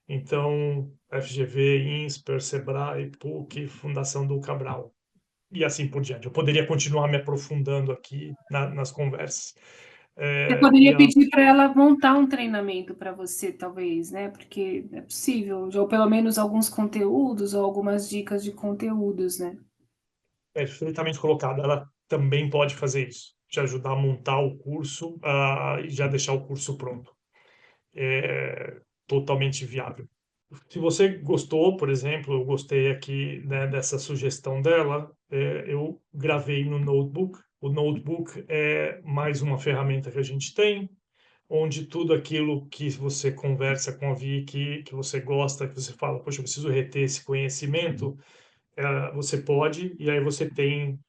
Então, FGV, INSPER, Sebrae, PUC, Fundação Dom Cabral, e assim por diante. Eu poderia continuar me aprofundando aqui nas conversas. Você É, e poderia a, pedir para ela montar um treinamento para você, talvez, né? Porque é possível, ou pelo menos alguns conteúdos ou algumas dicas de conteúdos, né? Perfeitamente colocado. Ela também pode fazer isso, te ajudar a montar o curso, e já deixar o curso pronto. É totalmente viável. Se você gostou, por exemplo, eu gostei aqui, né, dessa sugestão dela, eu gravei no Notebook. O Notebook é mais uma ferramenta que a gente tem, onde tudo aquilo que você conversa com a Vicky, que você gosta, que você fala, poxa, eu preciso reter esse conhecimento, você pode, e aí você tem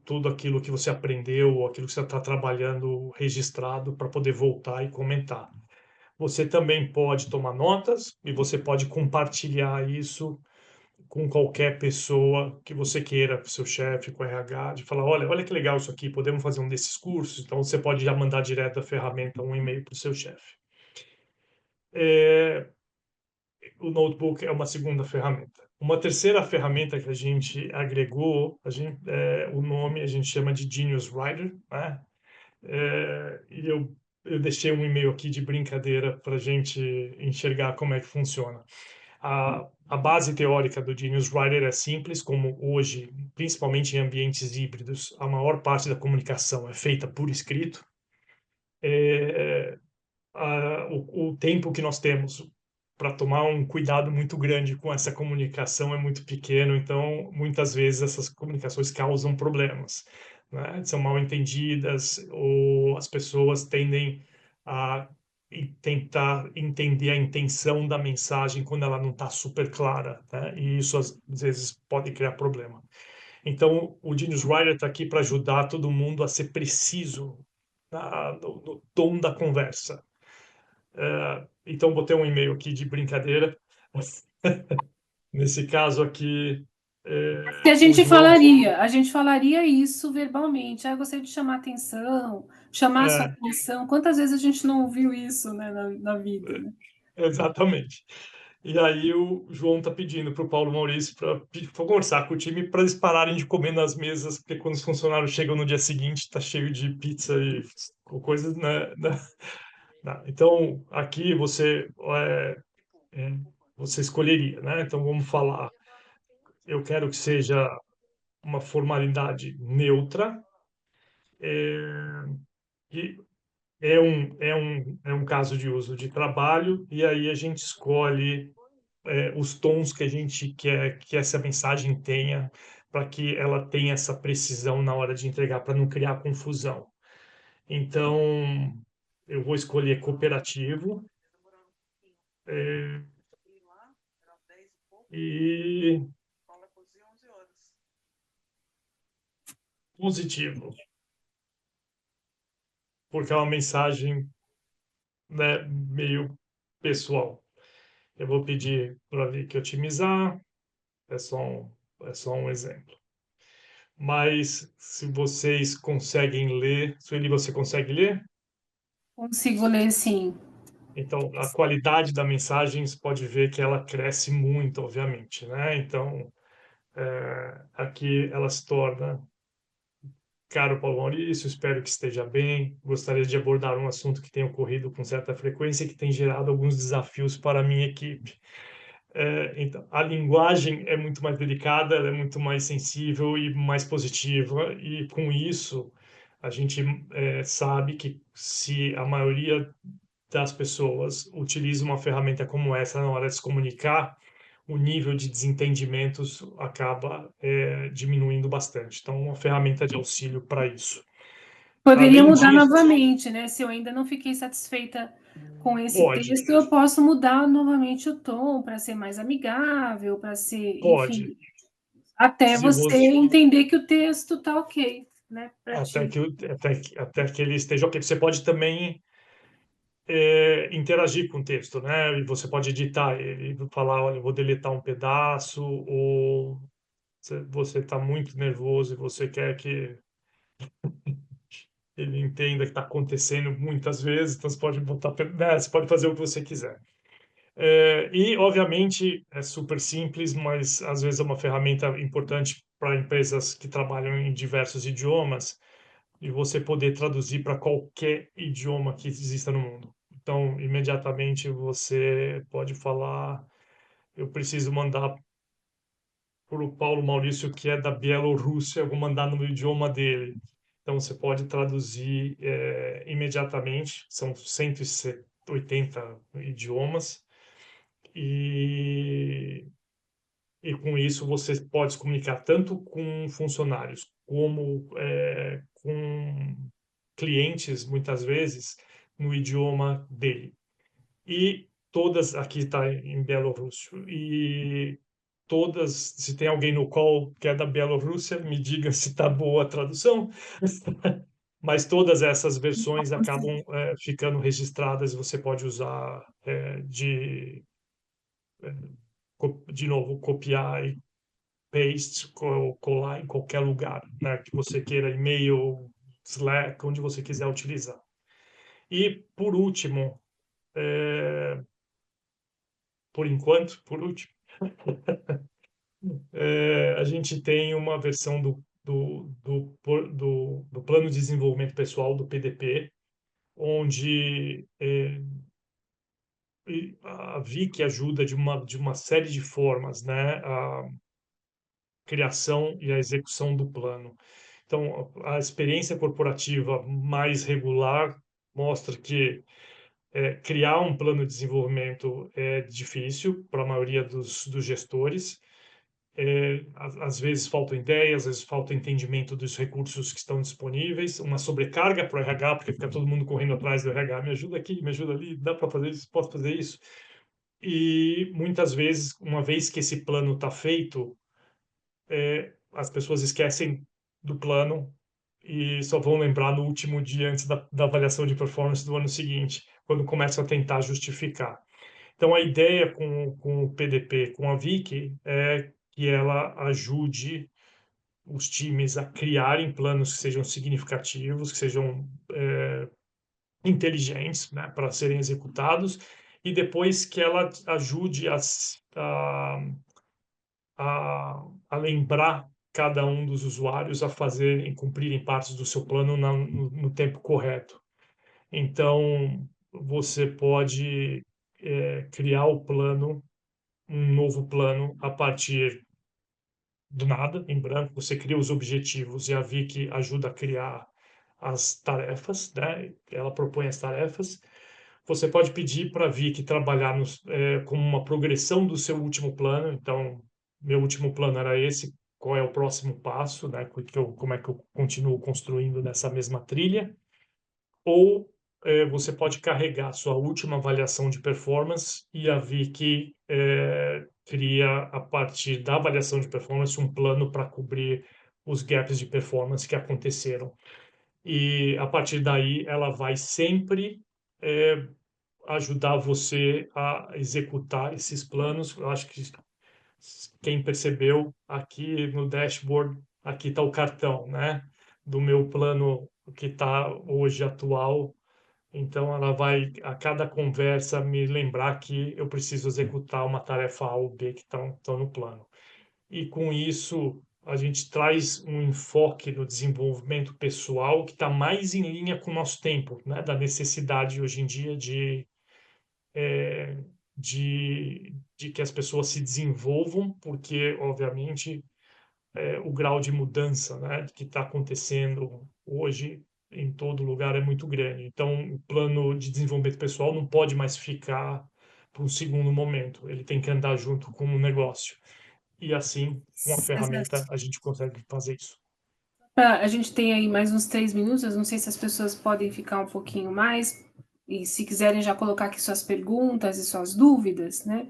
tudo aquilo que você aprendeu, ou aquilo que você está trabalhando registrado para poder voltar e comentar. Você também pode tomar notas e você pode compartilhar isso com qualquer pessoa que você queira, com seu chefe, com o RH, de falar, olha que legal isso aqui, podemos fazer um desses cursos. Então você pode já mandar direto da ferramenta um e-mail para o seu chefe. O notebook é uma segunda ferramenta. Uma terceira ferramenta que a gente agregou, o nome a gente chama de Genius Writer, né? E eu deixei um e-mail aqui de brincadeira para a gente enxergar como é que funciona. A base teórica do Genius Writer é simples, como hoje, principalmente em ambientes híbridos, a maior parte da comunicação é feita por escrito. O tempo que nós temos para tomar um cuidado muito grande com essa comunicação é muito pequeno, então muitas vezes essas comunicações causam problemas, né? São mal entendidas ou as pessoas tendem a tentar entender a intenção da mensagem quando ela não está super clara, né? E isso às vezes pode criar problema. Então, o Genius Writer está aqui para ajudar todo mundo a ser preciso no tom da conversa. Então, botei um e-mail aqui de brincadeira. Nesse caso aqui, Se o João. a gente falaria isso verbalmente. Ah, eu gostaria de chamar atenção, chamar a sua É, atenção. Quantas vezes a gente não ouviu isso, né, na vida, né? exatamente. E aí o João está pedindo para o Paulo Maurício para conversar com o time para eles pararem de comer nas mesas, porque quando os funcionários chegam no dia seguinte, está cheio de pizza e coisas, né? Então, aqui é, você escolheria, né? Então, vamos falar. Eu quero que seja uma formalidade neutra, é, e é um caso de uso de trabalho, e aí a gente escolhe os tons que a gente quer que essa mensagem tenha, para que ela tenha essa precisão na hora de entregar, para não criar confusão. Então, eu vou escolher cooperativo, é, e positivo, porque é uma mensagem, né, meio pessoal. Eu vou pedir para ver que otimizar, é só um exemplo. Mas se vocês conseguem ler, Sueli, você consegue ler? Consigo ler, sim. Então, a qualidade da mensagem, você pode ver que ela cresce muito, obviamente, né? Então, aqui ela se torna: caro Paulo Maurício, espero que esteja bem. Gostaria de abordar um assunto que tem ocorrido com certa frequência e que tem gerado alguns desafios para a minha equipe. Então, a linguagem é muito mais delicada, ela é muito mais sensível e mais positiva, e com isso a gente sabe que se a maioria das pessoas utiliza uma ferramenta como essa na hora de se comunicar, o nível de desentendimentos acaba diminuindo bastante. Então, uma ferramenta de auxílio para isso. Poderia Além mudar disso, novamente, né? Se eu ainda não fiquei satisfeita com esse pode, texto, eu posso mudar novamente o tom para ser mais amigável, para ser, pode. enfim, até Se você você, entender que o texto tá ok, né, para até ti. que, até que ele esteja ok. Você pode também interagir com o texto, né? E você pode editar ele, falar, olha, eu vou deletar um pedaço, ou você está muito nervoso e você quer que ele entenda que está acontecendo muitas vezes, então você pode botar, né, você pode fazer o que você quiser. E, obviamente, é super simples, mas às vezes é uma ferramenta importante para empresas que trabalham em diversos idiomas e você poder traduzir para qualquer idioma que exista no mundo. Então, imediatamente você pode falar, eu preciso mandar para o Paulo Maurício, que é da Bielorrússia, eu vou mandar no idioma dele. Então, você pode traduzir imediatamente, são 180 idiomas, e, e com isso você pode se comunicar tanto com funcionários como com clientes, muitas vezes, no idioma dele. E todas, aqui está em Bielorrússio, e todas, se tem alguém no call que é da Bielorrússia, me diga se está boa a tradução, mas todas essas versões acabam ficando registradas e você pode usar de novo, copiar e paste, colar em qualquer lugar, né, que você queira, e-mail, Slack, onde você quiser utilizar. E, por último, por enquanto, por último, a gente tem uma versão do Plano de Desenvolvimento Pessoal, do PDP, onde a Vic ajuda de uma série de formas, né, a criação e a execução do plano. Então, a experiência corporativa mais regular mostra que criar um plano de desenvolvimento é difícil para a maioria dos gestores. Às vezes faltam ideias, às vezes falta entendimento dos recursos que estão disponíveis, uma sobrecarga para o RH, porque fica todo mundo correndo atrás do RH, me ajuda aqui, me ajuda ali, dá para fazer isso, posso fazer isso. E muitas vezes, uma vez que esse plano está feito, as pessoas esquecem do plano e só vão lembrar no último dia antes da avaliação de performance do ano seguinte, quando começam a tentar justificar. Então, a ideia com o PDP, com a Vicky, é que ela ajude os times a criarem planos que sejam significativos, que sejam inteligentes, né, para serem executados, e depois que ela ajude a lembrar cada um dos usuários a fazerem, cumprirem partes do seu plano no tempo correto. Então, você pode criar o plano, um novo plano, a partir do nada, em branco. Você cria os objetivos e a Vicky ajuda a criar as tarefas, né? Ela propõe as tarefas. Você pode pedir para a Vicky trabalhar como uma progressão do seu último plano. Então, meu último plano era esse. Qual é o próximo passo, né? Como é que eu continuo construindo nessa mesma trilha? Ou você pode carregar a sua última avaliação de performance e a Vicky cria, a partir da avaliação de performance, um plano para cobrir os gaps de performance que aconteceram. E, a partir daí, ela vai sempre ajudar você a executar esses planos. Eu acho que quem percebeu aqui no dashboard, aqui está o cartão, né? Do meu plano que está hoje atual. Então, ela vai, a cada conversa, me lembrar que eu preciso executar uma tarefa A ou B que estão no plano. E, com isso, a gente traz um enfoque no desenvolvimento pessoal que está mais em linha com o nosso tempo, né? Da necessidade, hoje em dia, de que as pessoas se desenvolvam, porque, obviamente, o grau de mudança, né, que está acontecendo hoje em todo lugar é muito grande. Então, o plano de desenvolvimento pessoal não pode mais ficar para um segundo momento. Ele tem que andar junto com o negócio. E assim, com a ferramenta, Exato. a gente consegue fazer isso. A gente tem aí mais uns 3 minutos, eu não sei se as pessoas podem ficar um pouquinho mais, e se quiserem já colocar aqui suas perguntas e suas dúvidas, né?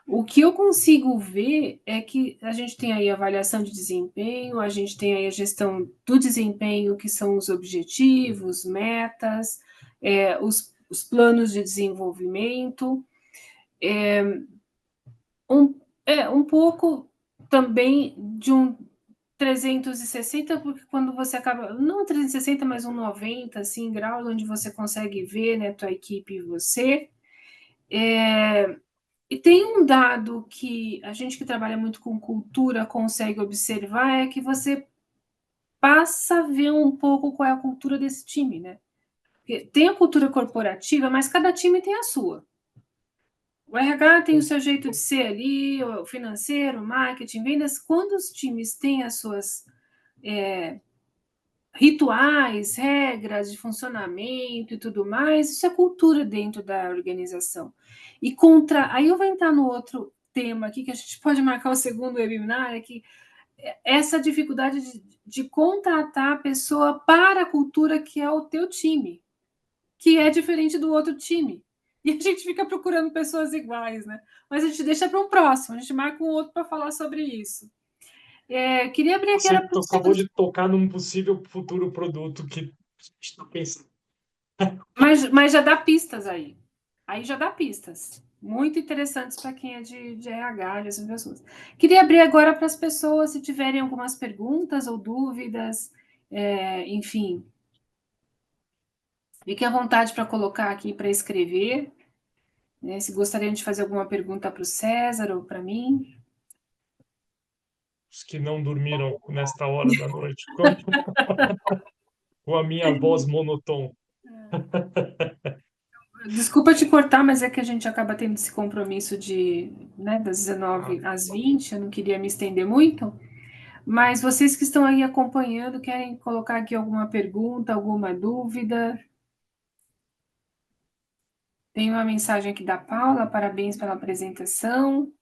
O que eu consigo ver é que a gente tem aí a avaliação de desempenho, a gente tem aí a gestão do desempenho, que são os objetivos, metas, os planos de desenvolvimento, um pouco também 360, porque quando você acaba, não 360, mas um 90 assim, graus, onde você consegue ver, né, tua equipe e você. E tem um dado que a gente que trabalha muito com cultura consegue observar, é que você passa a ver um pouco qual é a cultura desse time, né? Porque tem a cultura corporativa, mas cada time tem a sua. O RH tem o seu jeito de ser ali, o financeiro, o marketing, vendas. Quando os times têm as suas rituais, regras de funcionamento e tudo mais, isso é cultura dentro da organização. E aí eu vou entrar no outro tema aqui, que a gente pode marcar o segundo webinar, é que essa dificuldade de contratar a pessoa para a cultura que é o teu time, que é diferente do outro time. E a gente fica procurando pessoas iguais, né? Mas a gente deixa para um próximo, a gente marca um outro para falar sobre isso. Queria abrir aqui Você para os acabou de tocar num possível futuro produto que a gente está pensando. mas já dá pistas aí. Aí já dá pistas. Muito interessantes para quem é de RH, de essas pessoas. Queria abrir agora para as pessoas, se tiverem algumas perguntas ou dúvidas, enfim. Fique à vontade para colocar aqui para escrever, né, se gostariam de fazer alguma pergunta para o César ou para mim. Os que não dormiram nesta hora da noite, com a minha voz monotone. Desculpa te cortar, mas é que a gente acaba tendo esse compromisso né, das 19 às 20, eu não queria me estender muito, mas vocês que estão aí acompanhando, querem colocar aqui alguma pergunta, alguma dúvida? Tem uma mensagem aqui da Paula, parabéns pela apresentação.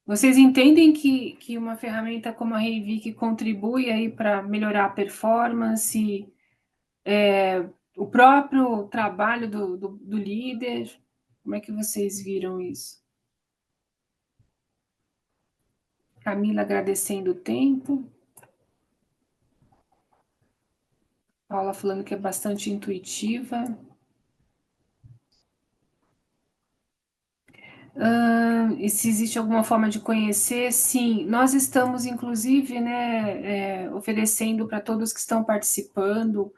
Vocês entendem que uma ferramenta como a Reivik contribui aí para melhorar a performance, o próprio trabalho do líder? Como é que vocês viram isso? Camila agradecendo o tempo. Paula falando que é bastante intuitiva. E se existe alguma forma de conhecer? Sim, nós estamos, inclusive, né, oferecendo para todos que estão participando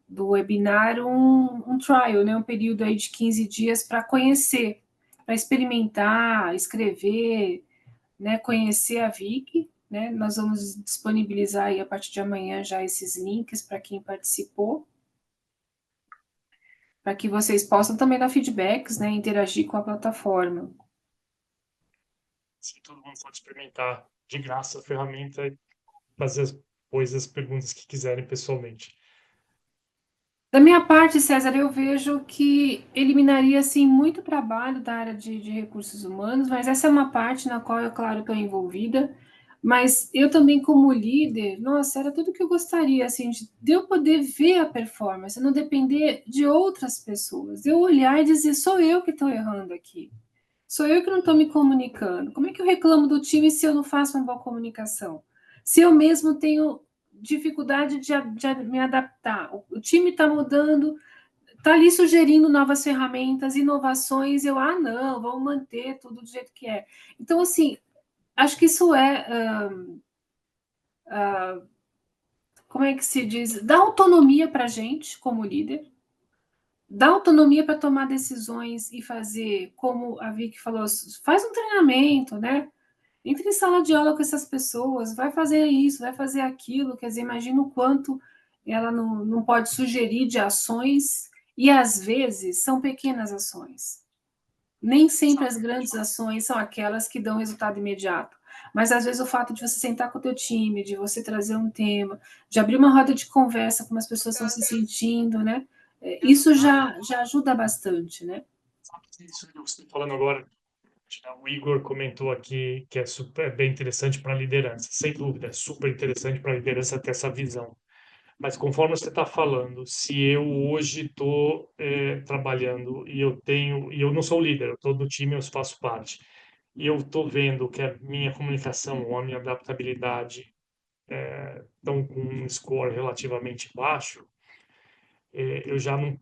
do webinar um trial, né, um período aí de 15 dias para conhecer, para experimentar, escrever, né, conhecer a Vic, né, nós vamos disponibilizar aí a partir de amanhã já esses links para quem participou, para que vocês possam também dar feedbacks, né, interagir com a plataforma. Sim, todo mundo pode experimentar de graça a ferramenta e fazer as coisas, perguntas que quiserem pessoalmente. Da minha parte, César, eu vejo que eliminaria assim muito trabalho da área de recursos humanos, mas essa é uma parte na qual eu, claro, estou envolvida. Mas eu também, como líder, nossa, era tudo que eu gostaria, assim, de eu poder ver a performance, não depender de outras pessoas. Eu olhar e dizer, sou eu que estou errando aqui. Sou eu que não estou me comunicando. Como é que eu reclamo do time se eu não faço uma boa comunicação? Se eu mesmo tenho dificuldade de me adaptar. O time está mudando, está ali sugerindo novas ferramentas, inovações, não, vamos manter tudo do jeito que é. Então, assim, acho que isso como é que se diz? Dá autonomia para a gente, como líder, dá autonomia para tomar decisões e fazer, como a Vicky falou, faz um treinamento, né? Entre em sala de aula com essas pessoas, vai fazer isso, vai fazer aquilo, quer dizer, imagina o quanto ela não pode sugerir de ações, e às vezes são pequenas ações. Nem sempre as grandes ações são aquelas que dão resultado imediato. Mas às vezes o fato de você sentar com o teu time, de você trazer um tema, de abrir uma roda de conversa como as pessoas estão se sentindo, né? Isso já ajuda bastante, né? Isso que você está falando agora, o Igor comentou aqui que é super bem interessante para a liderança. Sem dúvida, é super interessante para a liderança ter essa visão. Mas conforme você está falando, se eu hoje estou trabalhando e eu não sou líder, eu estou do time, eu faço parte, e eu estou vendo que a minha comunicação ou a minha adaptabilidade estão com um score relativamente baixo, eu já não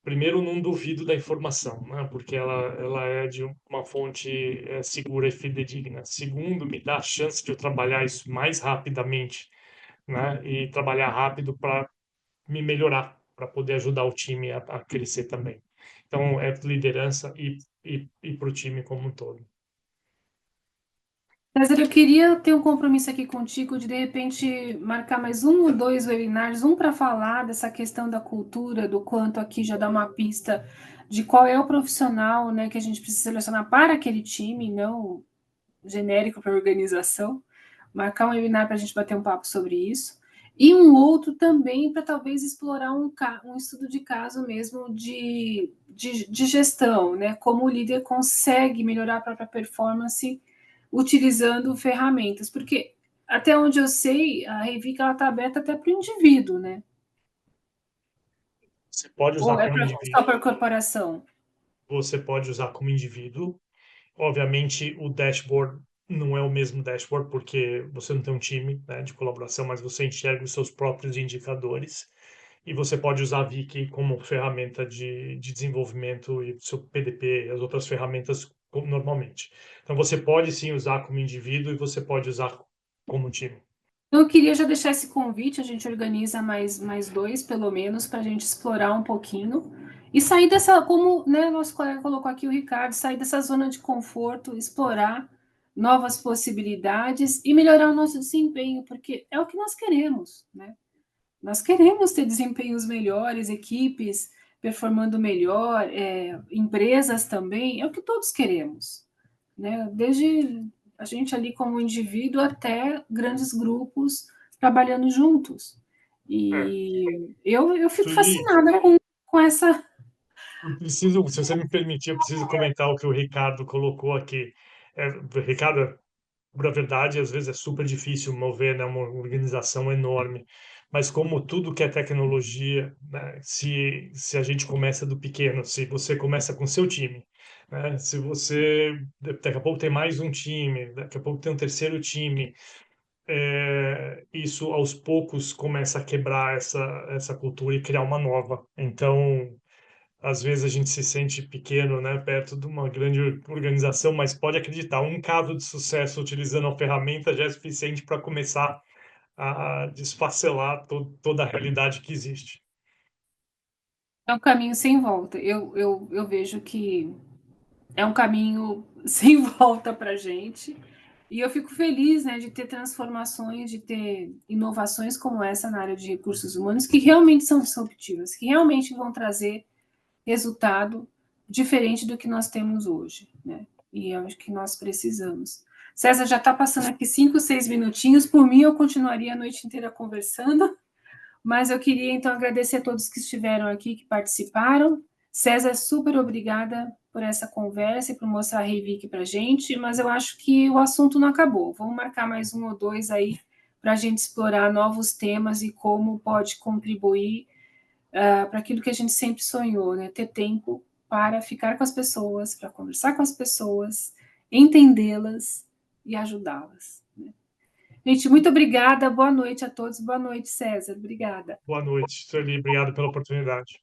primeiro, não duvido da informação, né? Porque ela é de uma fonte segura e fidedigna. Segundo, me dá a chance de eu trabalhar isso mais rapidamente, né? E trabalhar rápido para me melhorar, para poder ajudar o time a crescer também. Então, é liderança e para o time como um todo. César, eu queria ter um compromisso aqui contigo de repente marcar mais um ou dois webinars, um para falar dessa questão da cultura, do quanto aqui já dá uma pista de qual é o profissional, né, que a gente precisa selecionar para aquele time, não genérico para a organização. Marcar um webinar para a gente bater um papo sobre isso. E um outro também para talvez explorar um estudo de caso mesmo de gestão, né? Como o líder consegue melhorar a própria performance utilizando ferramentas, porque até onde eu sei, a Revic está aberta até para o indivíduo, né? Você pode Ou usar é como só indivíduo, para corporação? você pode usar como indivíduo. Obviamente, o dashboard não é o mesmo dashboard, porque você não tem um time, né, de colaboração, mas você enxerga os seus próprios indicadores. E você pode usar a Wiki como ferramenta de desenvolvimento e seu PDP e as outras ferramentas normalmente. Então, você pode sim usar como indivíduo e você pode usar como time. Então, eu queria já deixar esse convite, a gente organiza mais dois, pelo menos, para a gente explorar um pouquinho e sair dessa, como né, nosso colega colocou aqui, o Ricardo, sair dessa zona de conforto, explorar novas possibilidades e melhorar o nosso desempenho, porque é o que nós queremos, né? Nós queremos ter desempenhos melhores, equipes performando melhor, empresas também, é o que todos queremos, né? Desde a gente ali como indivíduo até grandes grupos trabalhando juntos. É, E eu fico Sueli, fascinada com essa. eu preciso, se você me permitir, eu preciso comentar o que o Ricardo colocou aqui. Ricardo, na verdade, às vezes é super difícil mover, né, uma organização enorme. Mas como tudo que é tecnologia, né, se a gente começa do pequeno, se você começa com seu time, né, se você daqui a pouco tem mais um time, daqui a pouco tem um terceiro time, isso aos poucos começa a quebrar essa cultura e criar uma nova. Então, às vezes a gente se sente pequeno, né, perto de uma grande organização, mas pode acreditar, um caso de sucesso utilizando a ferramenta já é suficiente para começar a desfacelar toda a realidade que existe. É um caminho sem volta. Eu vejo que é um caminho sem volta para a gente. E eu fico feliz, né, de ter transformações, de ter inovações como essa na área de recursos humanos, que realmente são disruptivas, que realmente vão trazer resultado diferente do que nós temos hoje, né? E eu acho que nós precisamos. César, já está passando aqui 5, 6 minutinhos. Por mim, eu continuaria a noite inteira conversando, mas eu queria, então, agradecer a todos que estiveram aqui, que participaram. César, super obrigada por essa conversa e por mostrar a Revic para a gente, mas eu acho que o assunto não acabou. Vamos marcar mais um ou dois aí para a gente explorar novos temas e como pode contribuir para aquilo que a gente sempre sonhou, né? Ter tempo para ficar com as pessoas, para conversar com as pessoas, entendê-las e ajudá-las. Né? Gente, muito obrigada, boa noite a todos, boa noite, César, obrigada. Boa noite, Sueli, obrigado pela oportunidade.